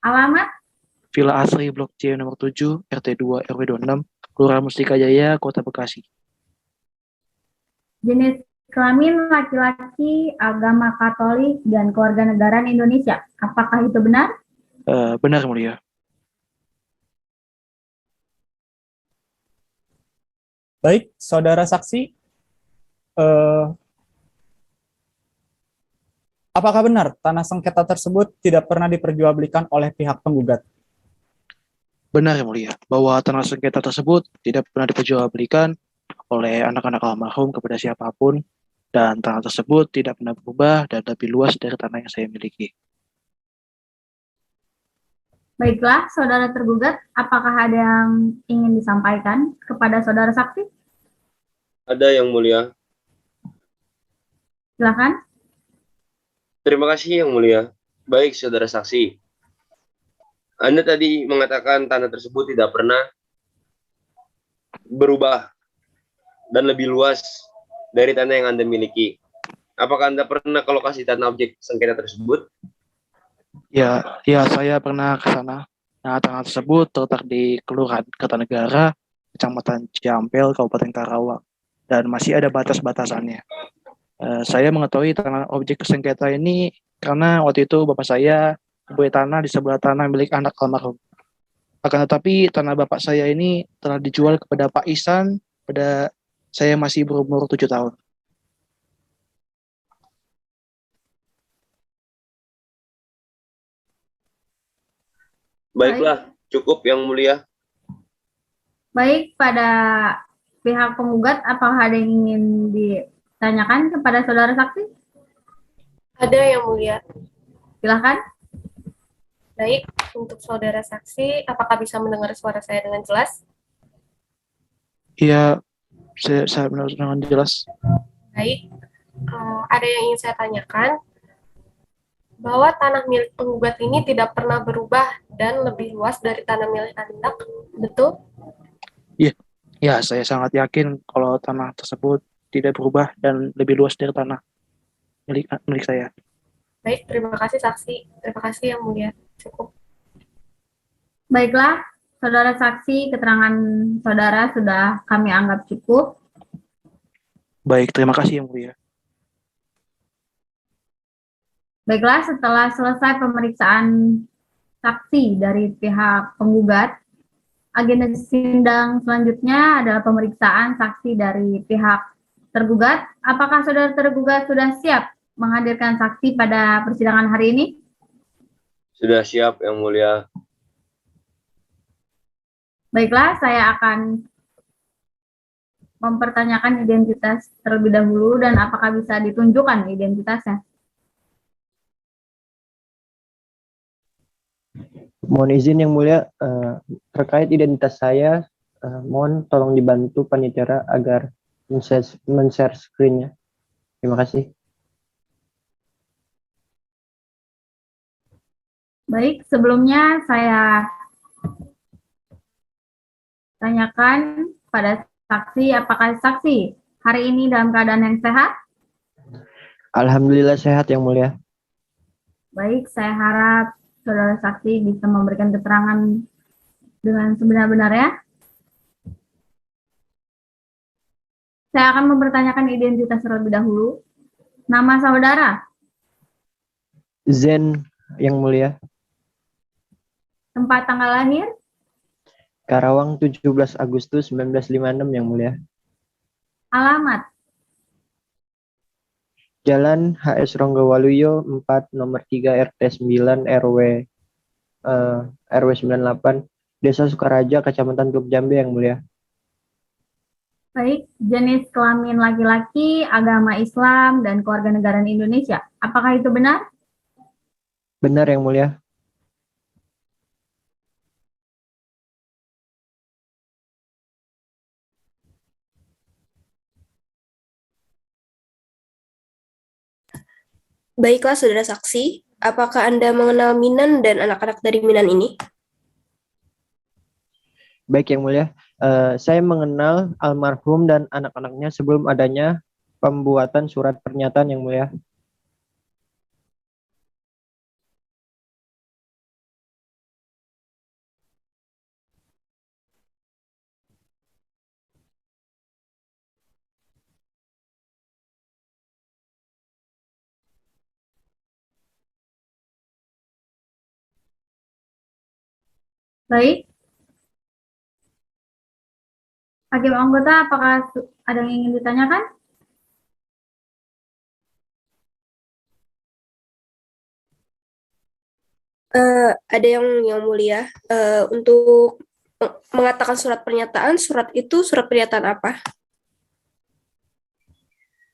alamat, Villa Asri Blok C nomor 7, RT 2 RW 26, Kelurahan Mustika Jaya, Kota Bekasi. jenis kelamin laki-laki, agama Katolik, dan kewarganegaraan Indonesia. Apakah itu benar? Benar, Yang Mulia. Baik, saudara saksi, apakah benar tanah sengketa tersebut tidak pernah diperjualbelikan oleh pihak penggugat? Benar, Yang Mulia, bahwa tanah sengketa tersebut tidak pernah diperjualbelikan oleh anak-anak almarhum kepada siapapun, dan tanah tersebut tidak pernah berubah dan lebih luas dari tanah yang saya miliki. Baiklah, saudara tergugat, apakah ada yang ingin disampaikan kepada saudara saksi? Ada, Yang Mulia. Silakan. Terima kasih, Yang Mulia. Baik, saudara saksi. Anda tadi mengatakan tanah tersebut tidak pernah berubah dan lebih luas dari tanah yang Anda miliki. Apakah Anda pernah ke lokasi tanah objek sengketa tersebut? Ya, saya pernah ke sana. Nah, tanah tersebut terletak di Kelurahan Kertanegara, Kecamatan Ciampel, Kabupaten Karawang, dan masih ada batas-batasannya. Saya mengetahui tanah objek sengketa ini karena waktu itu bapak saya membeli tanah di sebelah tanah milik anak almarhum. Akan tetapi tanah bapak saya ini telah dijual kepada Pak Ihsan pada saya masih berumur 7 tahun. Baiklah, cukup Yang Mulia. Baik, pada pihak penggugat, apakah ada yang ingin ditanyakan kepada saudara saksi? Ada, Yang Mulia. Silakan. Baik, untuk saudara saksi, apakah bisa mendengar suara saya dengan jelas? Iya, saya benar dengan jelas. Baik, ada yang ingin saya tanyakan, bahwa tanah milik penggugat ini tidak pernah berubah dan lebih luas dari tanah milik Anda, betul? Ya, saya sangat yakin kalau tanah tersebut tidak berubah dan lebih luas dari tanah milik saya. Baik, terima kasih saksi. Terima kasih Yang Mulia. Cukup. Baiklah, saudara saksi, keterangan saudara sudah kami anggap cukup. Baik, terima kasih Yang Mulia. Baiklah, setelah selesai pemeriksaan saksi dari pihak penggugat, agenda sidang selanjutnya adalah pemeriksaan saksi dari pihak tergugat. Apakah saudara tergugat sudah siap menghadirkan saksi pada persidangan hari ini? Sudah siap, Yang Mulia. Baiklah, saya akan mempertanyakan identitas terlebih dahulu dan apakah bisa ditunjukkan identitasnya. Mohon izin Yang Mulia, terkait identitas saya, mohon tolong dibantu panitia agar men-share screen-nya. Terima kasih. Baik, sebelumnya saya tanyakan pada saksi, apakah saksi hari ini dalam keadaan yang sehat? Alhamdulillah sehat Yang Mulia. Baik, saya harap saudara saksi bisa memberikan keterangan dengan sebenar-benarnya. Saya akan mempertanyakan identitas terlebih dahulu. Nama saudara? Zen Yang Mulia. Tempat tanggal lahir? Karawang 17 Agustus 1956 Yang Mulia. Alamat? Jalan HS Ronggowaluyo 4 nomor 3 RT 9 RW 98 Desa Sukaraja Kecamatan Teluk Jambe Yang Mulia. Baik, jenis kelamin laki-laki, agama Islam, dan kewarganegaraan Indonesia. Apakah itu benar? Benar Yang Mulia. Baiklah, saudara saksi, apakah Anda mengenal Minan dan anak-anak dari Minan ini? Baik Yang Mulia, saya mengenal almarhum dan anak-anaknya sebelum adanya pembuatan surat pernyataan Yang Mulia. Baik, hakim anggota, apakah ada yang ingin ditanyakan? Ada yang mulia, untuk mengatakan surat pernyataan, surat pernyataan apa?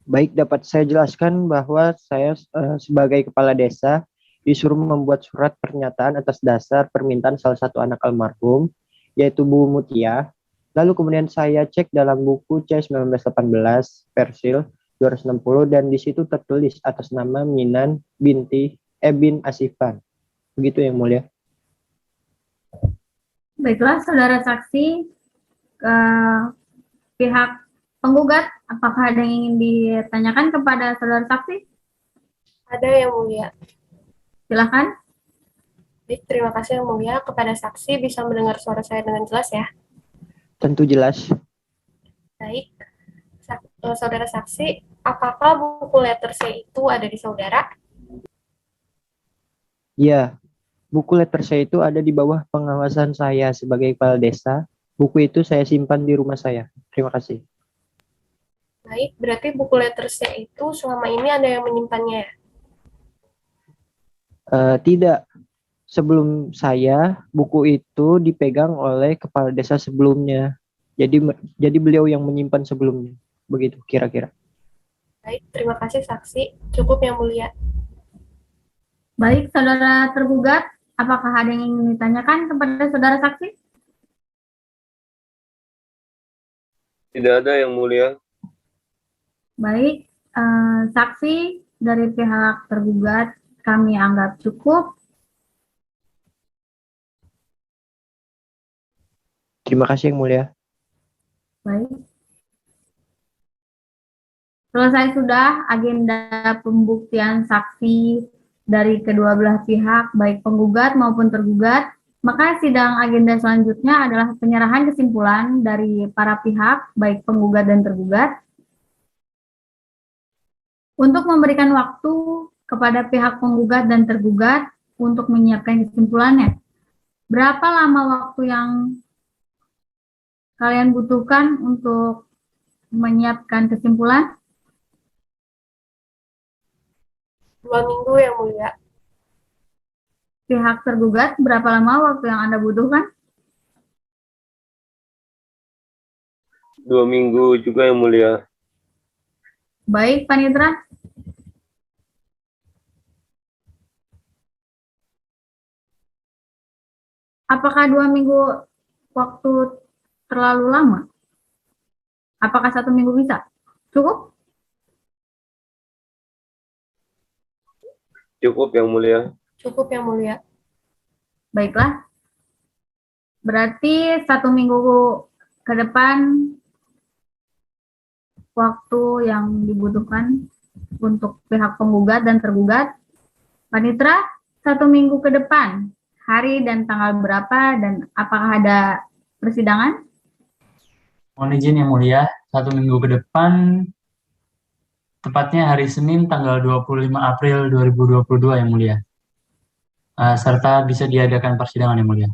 Baik, dapat saya jelaskan bahwa saya sebagai kepala desa disuruh membuat surat pernyataan atas dasar permintaan salah satu anak almarhum, yaitu Bu Mutia. Lalu kemudian saya cek dalam buku C1918 Persil 260 dan di situ tertulis atas nama Minan binti bin Asifan. Begitu Yang Mulia. Baiklah, saudara saksi, pihak penggugat, apakah ada yang ingin ditanyakan kepada saudara saksi? Ada Yang Mulia. Silakan. Baik, terima kasih Yang Mulia. Kepada saksi bisa mendengar suara saya dengan jelas ya? Tentu jelas. Baik, saudara saksi, apakah buku letter C itu ada di saudara? Ya, buku letter saya itu ada di bawah pengawasan saya sebagai kepala desa. Buku itu saya simpan di rumah saya. Terima kasih. Baik, berarti buku letter C itu selama ini ada yang menyimpannya ya? Tidak. Sebelum saya, buku itu dipegang oleh kepala desa sebelumnya. Jadi beliau yang menyimpan sebelumnya. Begitu kira-kira. Baik, terima kasih saksi. Cukup Yang Mulia. Baik, saudara tergugat, apakah ada yang ingin ditanyakan kepada saudara saksi? Tidak ada Yang Mulia. Baik, saksi dari pihak tergugat kami anggap cukup. Terima kasih Yang Mulia. Baik. Selesai sudah agenda pembuktian saksi dari kedua belah pihak, baik penggugat maupun tergugat. Maka sidang agenda selanjutnya adalah penyerahan kesimpulan dari para pihak, baik penggugat dan tergugat, untuk memberikan waktu kepada pihak penggugat dan tergugat untuk menyiapkan kesimpulannya. Berapa lama waktu yang kalian butuhkan untuk menyiapkan kesimpulan? 2 minggu Yang Mulia. Pihak tergugat, berapa lama waktu yang Anda butuhkan? 2 minggu juga Yang Mulia. Baik, Panitra. Apakah 2 minggu waktu terlalu lama? Apakah 1 minggu bisa? Cukup? Cukup Yang Mulia. Cukup Yang Mulia. Baiklah. Berarti 1 minggu ke depan waktu yang dibutuhkan untuk pihak penggugat dan tergugat. Panitra, 1 minggu ke depan, hari dan tanggal berapa dan apakah ada persidangan? Mohon izin Yang Mulia, 1 minggu ke depan, tepatnya hari Senin tanggal 25 April 2022 Yang Mulia. Serta bisa diadakan persidangan Yang Mulia.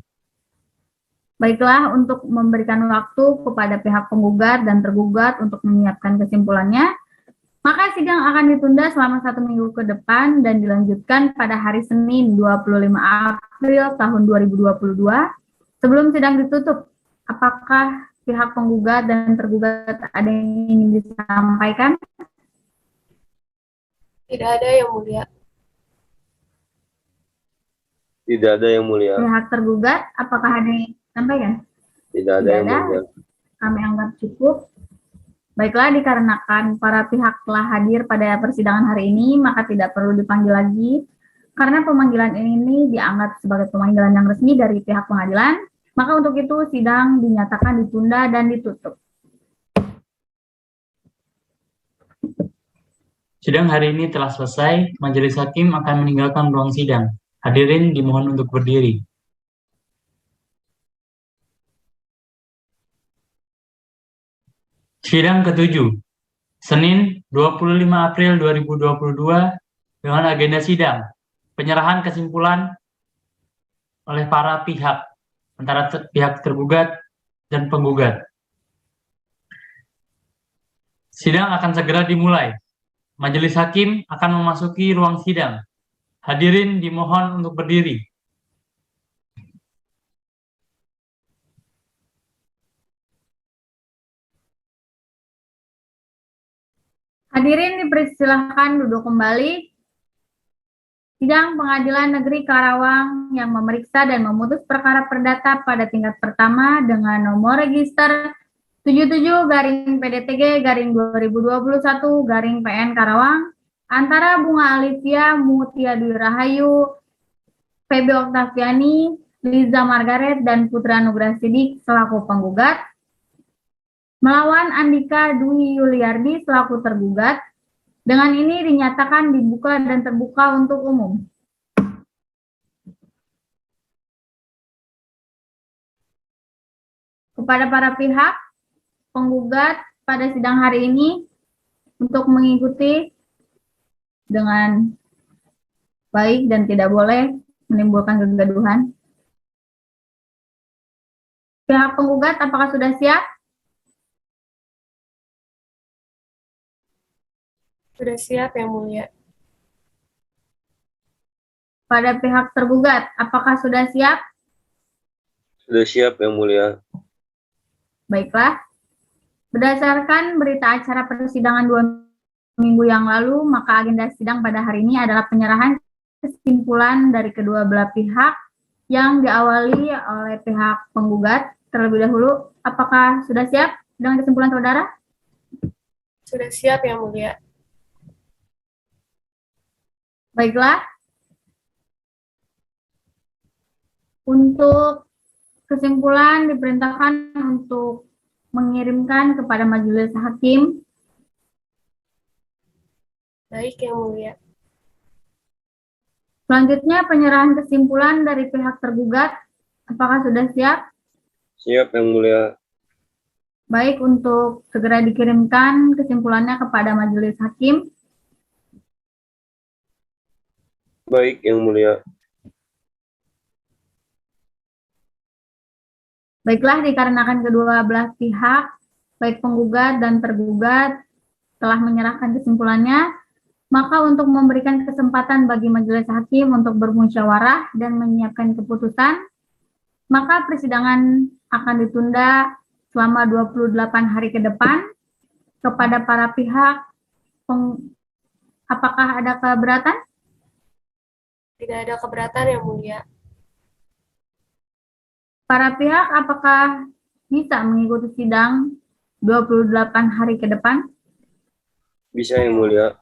Baiklah, untuk memberikan waktu kepada pihak penggugat dan tergugat untuk menyiapkan kesimpulannya, maka sidang akan ditunda selama 1 minggu ke depan dan dilanjutkan pada hari Senin 25 April tahun 2022. Sebelum sidang ditutup, apakah pihak penggugat dan tergugat ada yang ingin disampaikan? Tidak ada Yang Mulia. Tidak ada Yang Mulia. Pihak tergugat, apakah ada yang disampaikan? Tidak ada Yang Mulia. Kami anggap cukup. Baiklah, dikarenakan para pihak telah hadir pada persidangan hari ini, maka tidak perlu dipanggil lagi. Karena pemanggilan ini dianggap sebagai pemanggilan yang resmi dari pihak pengadilan, maka untuk itu sidang dinyatakan ditunda dan ditutup. Sidang hari ini telah selesai. Majelis hakim akan meninggalkan ruang sidang. Hadirin dimohon untuk berdiri. Sidang ke-7, Senin 25 April 2022 dengan agenda sidang, penyerahan kesimpulan oleh para pihak, antara pihak tergugat dan penggugat. Sidang akan segera dimulai. Majelis hakim akan memasuki ruang sidang. Hadirin dimohon untuk berdiri. Hadirin dipersilahkan duduk kembali. Sidang Pengadilan Negeri Karawang yang memeriksa dan memutus perkara perdata pada tingkat pertama dengan nomor register 77-PDTG-2021-PN Karawang antara Bunga Alivia Mutia Dwi Rahayu, Feby Oktaviani, Liza Margaret, dan Putra Nugraha Sidik selaku penggugat, melawan Andika Dwi Yuliardi selaku tergugat. Dengan ini dinyatakan dibuka dan terbuka untuk umum. Kepada para pihak penggugat pada sidang hari ini untuk mengikuti dengan baik dan tidak boleh menimbulkan kegaduhan. Pihak penggugat apakah sudah siap? Sudah siap, Yang Mulia. Pada pihak tergugat, apakah sudah siap? Sudah siap, Yang Mulia. Baiklah. Berdasarkan berita acara persidangan 2 minggu yang lalu, maka agenda sidang pada hari ini adalah penyerahan kesimpulan dari kedua belah pihak yang diawali oleh pihak penggugat terlebih dahulu. Apakah sudah siap dengan kesimpulan saudara? Sudah siap, Yang Mulia. Baiklah. Untuk kesimpulan diperintahkan untuk mengirimkan kepada majelis hakim. Baik, Yang Mulia. Selanjutnya penyerahan kesimpulan dari pihak tergugat. Apakah sudah siap? Siap, Yang Mulia. Baik, untuk segera dikirimkan kesimpulannya kepada majelis hakim. Baik, Yang Mulia. Baiklah, dikarenakan kedua belah pihak, baik penggugat dan tergugat, telah menyerahkan kesimpulannya, maka untuk memberikan kesempatan bagi majelis hakim untuk bermusyawarah dan menyiapkan keputusan, maka persidangan akan ditunda selama 28 hari ke depan. Kepada para pihak, apakah ada keberatan? Tidak ada keberatan, Yang Mulia. Para pihak apakah bisa mengikuti sidang 28 hari ke depan? Bisa, Yang Mulia.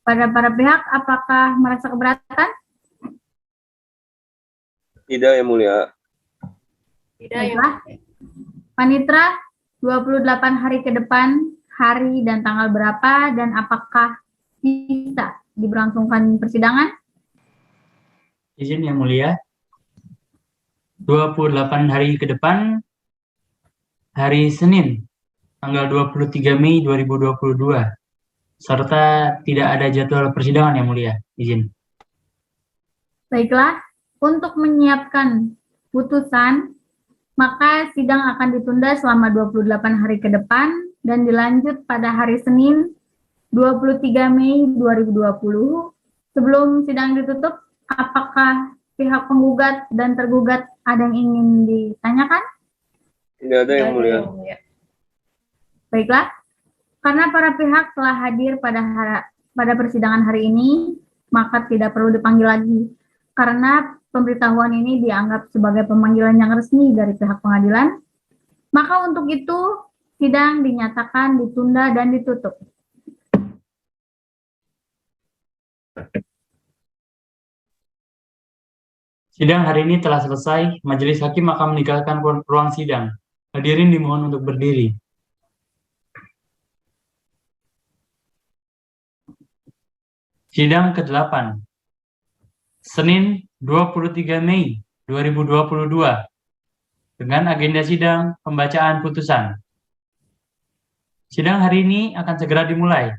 Pada para pihak apakah merasa keberatan? Tidak, Yang Mulia. Tidak, Yang Baiklah. Mulia. Panitra, 28 hari ke depan, hari dan tanggal berapa, dan apakah bisa diberlangsungkan persidangan? Izin Yang Mulia. 28 hari ke depan, hari Senin, tanggal 23 Mei 2022, serta tidak ada jadwal persidangan Yang Mulia. Izin. Baiklah, untuk menyiapkan putusan, maka sidang akan ditunda selama 28 hari ke depan dan dilanjut pada hari Senin, 23 Mei 2020. Sebelum sidang ditutup, apakah pihak penggugat dan tergugat ada yang ingin ditanyakan? Tidak ada, Yang Mulia. Baiklah, karena para pihak telah hadir pada persidangan hari ini, maka tidak perlu dipanggil lagi. Karena pemberitahuan ini dianggap sebagai pemanggilan yang resmi dari pihak pengadilan, Maka untuk itu, sidang dinyatakan ditunda dan ditutup. Sidang hari ini telah selesai. Majelis hakim akan meninggalkan ruang sidang. Hadirin dimohon untuk berdiri. Sidang ke-8. Senin 23 Mei 2022. Dengan agenda sidang pembacaan putusan. Sidang hari ini akan segera dimulai.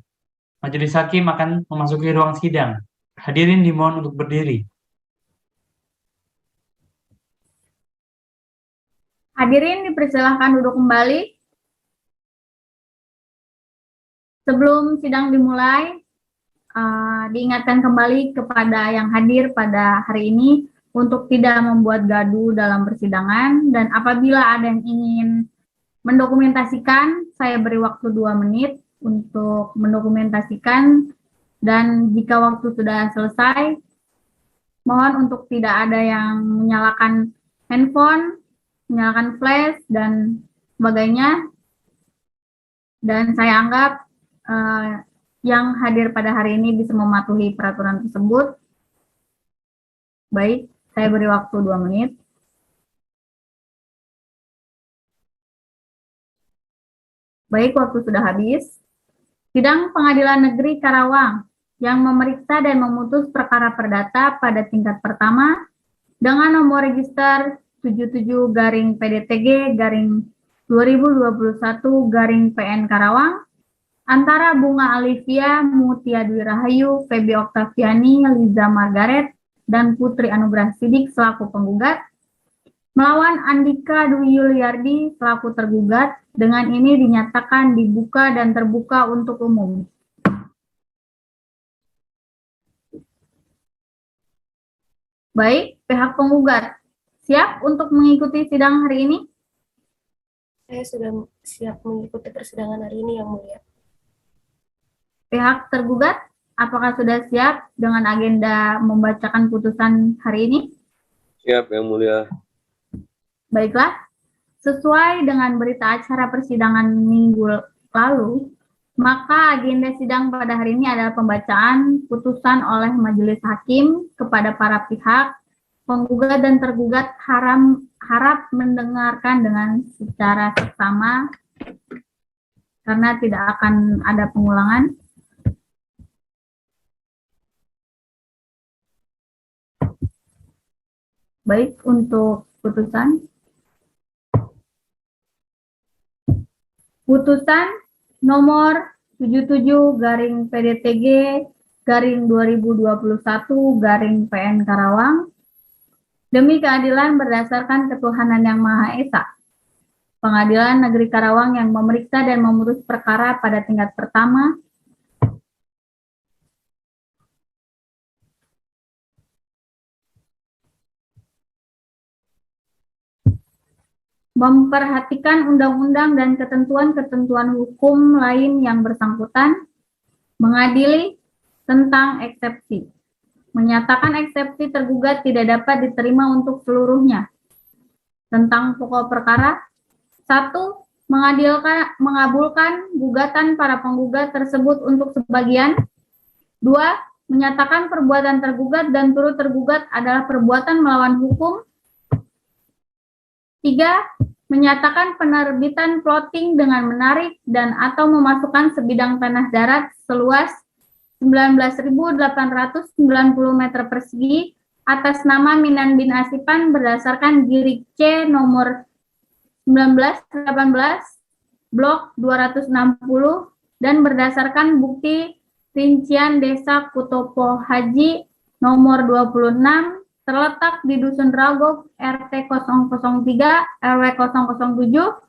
Majelis hakim akan memasuki ruang sidang. Hadirin dimohon untuk berdiri. Hadirin dipersilahkan duduk kembali. Sebelum sidang dimulai, diingatkan kembali kepada yang hadir pada hari ini untuk tidak membuat gaduh dalam persidangan, dan apabila ada yang ingin mendokumentasikan, saya beri waktu 2 menit untuk mendokumentasikan, dan jika waktu sudah selesai, mohon untuk tidak ada yang menyalakan handphone, menyalakan flash, dan sebagainya. Dan saya anggap yang hadir pada hari ini bisa mematuhi peraturan tersebut. Baik, saya beri waktu 2 menit. Baik, waktu sudah habis. Sidang Pengadilan Negeri Karawang yang memeriksa dan memutus perkara perdata pada tingkat pertama dengan nomor register 77-PDTG-2021-PN Karawang antara Bunga Alivia Mutia Dwi Rahayu, Feby Oktaviani, Liza Margaret, dan Putri Anugrah Sidik selaku penggugat melawan Andika Dwi Yuliardi selaku tergugat. Dengan ini dinyatakan dibuka dan terbuka untuk umum. Baik, pihak penggugat siap untuk mengikuti sidang hari ini? Saya sudah siap mengikuti persidangan hari ini, Yang Mulia. Pihak tergugat, apakah sudah siap dengan agenda membacakan putusan hari ini? Siap, Yang Mulia. Baiklah, sesuai dengan berita acara persidangan minggu lalu, maka agenda sidang pada hari ini adalah pembacaan putusan oleh majelis hakim kepada para pihak. Penggugat dan tergugat harap mendengarkan dengan secara seksama karena tidak akan ada pengulangan. Baik, untuk putusan. Putusan nomor 77-PDTG-2021-PN Karawang. Demi keadilan berdasarkan ketuhanan yang Maha Esa, Pengadilan Negeri Karawang yang memeriksa dan memutus perkara pada tingkat pertama memperhatikan undang-undang dan ketentuan-ketentuan hukum lain yang bersangkutan, mengadili tentang eksepsi. Menyatakan eksepsi tergugat tidak dapat diterima untuk seluruhnya. Tentang pokok perkara, 1. Mengabulkan gugatan para penggugat tersebut untuk sebagian. 2. Menyatakan perbuatan tergugat dan turut tergugat adalah perbuatan melawan hukum. 3. Menyatakan penerbitan plotting dengan menarik dan atau memasukkan sebidang tanah darat seluas 19.890 meter persegi atas nama Minan bin Asipan berdasarkan Girik C nomor 1918 blok 260 dan berdasarkan bukti rincian Desa Kutopo Haji nomor 26 terletak di Dusun Ragok RT 003 RW 007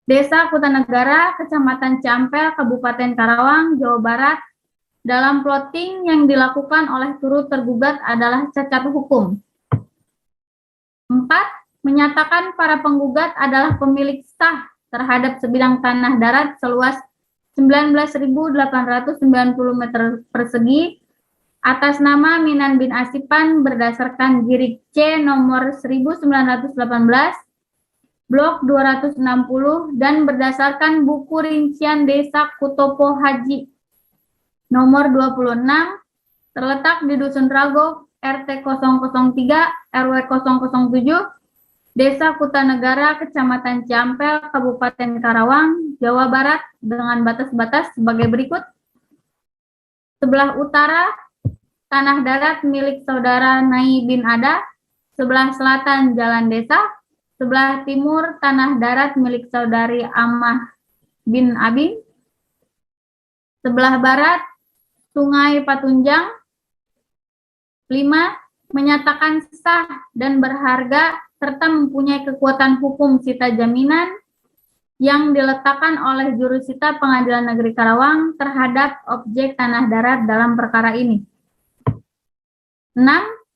Desa Kutanegara, Kecamatan Ciampel, Kabupaten Karawang, Jawa Barat, dalam plotting yang dilakukan oleh turut tergugat adalah cacat hukum. 4. Menyatakan para penggugat adalah pemilik sah terhadap sebidang tanah darat seluas 19.890 meter persegi atas nama Minan bin Asipan berdasarkan Girik C nomor 1918 Blok 260 dan berdasarkan buku rincian Desa Kutopo Haji nomor 26 terletak di Dusun Rago, RT 003, RW 007, Desa Kutanegara, Kecamatan Ciampel, Kabupaten Karawang, Jawa Barat dengan batas-batas sebagai berikut. Sebelah utara, tanah darat milik Saudara Nai bin Ada. Sebelah selatan, Jalan Desa. Sebelah timur, tanah darat milik Saudari Amah bin Abi. Sebelah barat, Sungai Patunjang. 5. Menyatakan sah dan berharga serta mempunyai kekuatan hukum sita jaminan yang diletakkan oleh jurusita Pengadilan Negeri Karawang terhadap objek tanah darat dalam perkara ini. 6.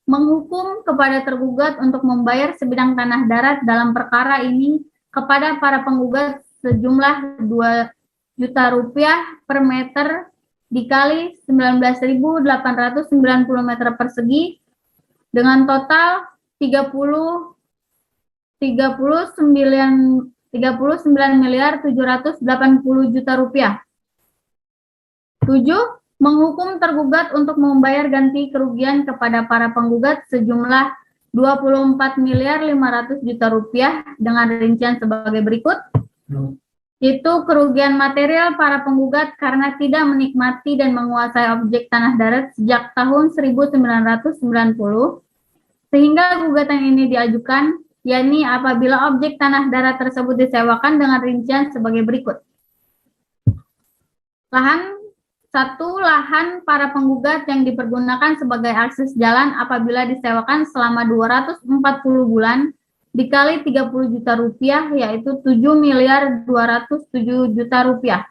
Menghukum kepada tergugat untuk membayar sebidang tanah darat dalam perkara ini kepada para penggugat sejumlah 2 juta rupiah per meter dikali 19.890 meter persegi dengan total 39.780 juta rupiah. 7. Menghukum tergugat untuk membayar ganti kerugian kepada para penggugat sejumlah 24.500 juta rupiah dengan rincian sebagai berikut. Itu kerugian material para penggugat karena tidak menikmati dan menguasai objek tanah darat sejak tahun 1990 sehingga gugatan ini diajukan, yakni apabila objek tanah darat tersebut disewakan dengan rincian sebagai berikut. Lahan para penggugat yang dipergunakan sebagai akses jalan apabila disewakan selama 240 bulan dikali 30 juta rupiah, yaitu 7.207 juta rupiah.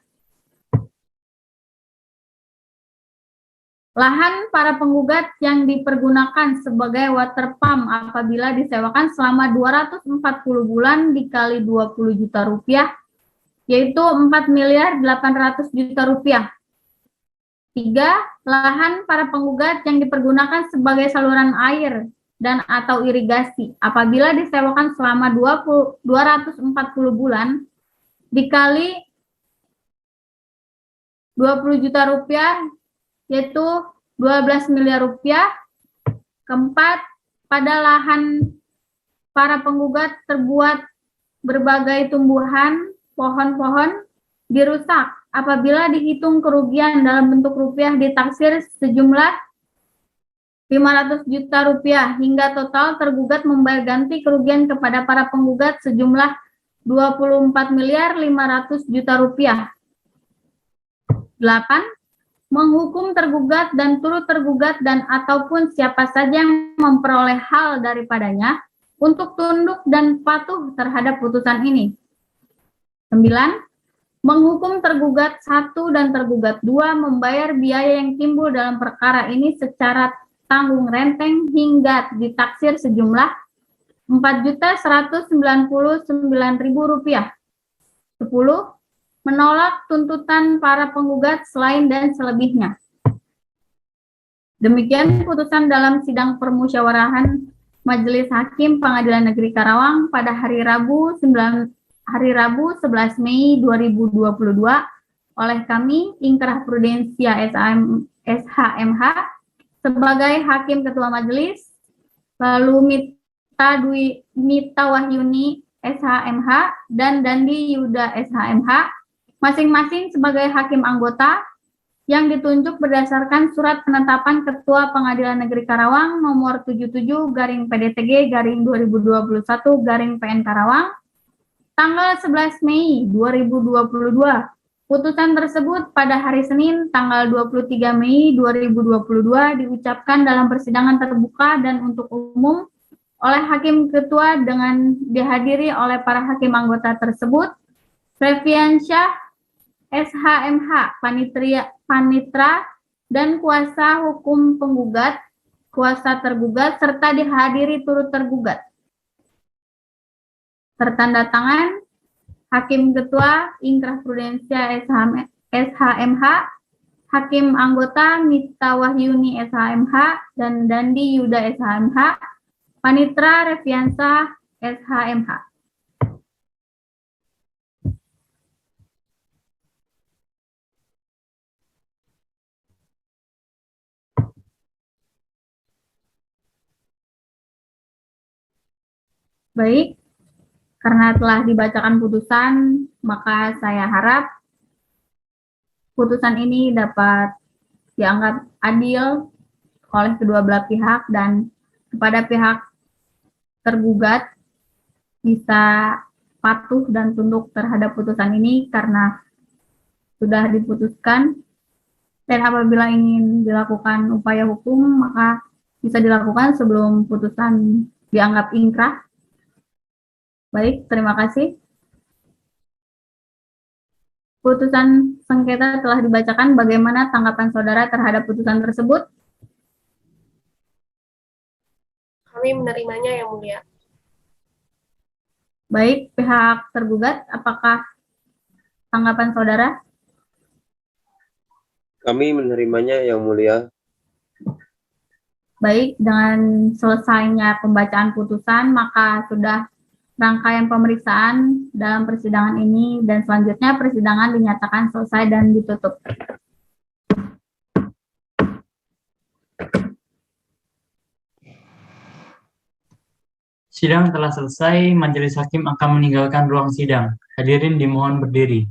Lahan para penggugat yang dipergunakan sebagai water pump apabila disewakan selama 240 bulan dikali 20 juta rupiah, yaitu 4.800 juta rupiah. 3. Lahan para penggugat yang dipergunakan sebagai saluran air dan atau irigasi apabila disewakan selama 240 bulan dikali 20 juta rupiah, yaitu 12 miliar rupiah. 4. Pada lahan para penggugat terbuat berbagai tumbuhan, pohon-pohon dirusak apabila dihitung kerugian dalam bentuk rupiah ditaksir sejumlah 500 juta rupiah hingga total tergugat membayar ganti kerugian kepada para penggugat sejumlah 24.500 juta rupiah. 8. Menghukum tergugat dan turut tergugat dan ataupun siapa saja yang memperoleh hal daripadanya untuk tunduk dan patuh terhadap putusan ini. 9. Menghukum tergugat 1 dan tergugat 2 membayar biaya yang timbul dalam perkara ini secara tanggung renteng hingga ditaksir sejumlah Rp4.199.000. 10. Menolak tuntutan para penggugat selain dan selebihnya. Demikian putusan dalam sidang permusyawarahan Majelis Hakim Pengadilan Negeri Karawang pada hari Rabu 11 Mei 2022 oleh kami Ingkrah Prudensia SHMH sebagai Hakim Ketua Majelis, lalu Mita Wahyuni SHMH dan Dandi Yuda SHMH, masing-masing sebagai Hakim Anggota yang ditunjuk berdasarkan Surat Penetapan Ketua Pengadilan Negeri Karawang nomor 77/PDTG/2021/PN Karawang, tanggal 11 Mei 2022. Putusan tersebut pada hari Senin tanggal 23 Mei 2022 diucapkan dalam persidangan terbuka dan untuk umum oleh Hakim Ketua dengan dihadiri oleh para hakim anggota tersebut, Reviansyah SHMH, Panitra dan kuasa hukum penggugat, kuasa tergugat, serta dihadiri turut tergugat. Tertanda tangan Hakim Ketua Ingkrah Prudensia SHMH, Hakim Anggota Mita Wahyuni SHMH dan Dandi Yuda SHMH, Panitra Reviansyah SHMH. Baik, karena telah dibacakan putusan, maka saya harap putusan ini dapat dianggap adil oleh kedua belah pihak dan kepada pihak tergugat bisa patuh dan tunduk terhadap putusan ini karena sudah diputuskan, dan apabila ingin dilakukan upaya hukum maka bisa dilakukan sebelum putusan dianggap ingkrah. Baik, terima kasih. Putusan sengketa telah dibacakan. Bagaimana tanggapan saudara terhadap putusan tersebut? Kami menerimanya, Yang Mulia. Baik, pihak tergugat, apakah tanggapan saudara? Kami menerimanya, Yang Mulia. Baik, dengan selesainya pembacaan putusan, maka sudah rangkaian pemeriksaan dalam persidangan ini dan selanjutnya persidangan dinyatakan selesai dan ditutup. Sidang telah selesai, majelis hakim akan meninggalkan ruang sidang. Hadirin dimohon berdiri.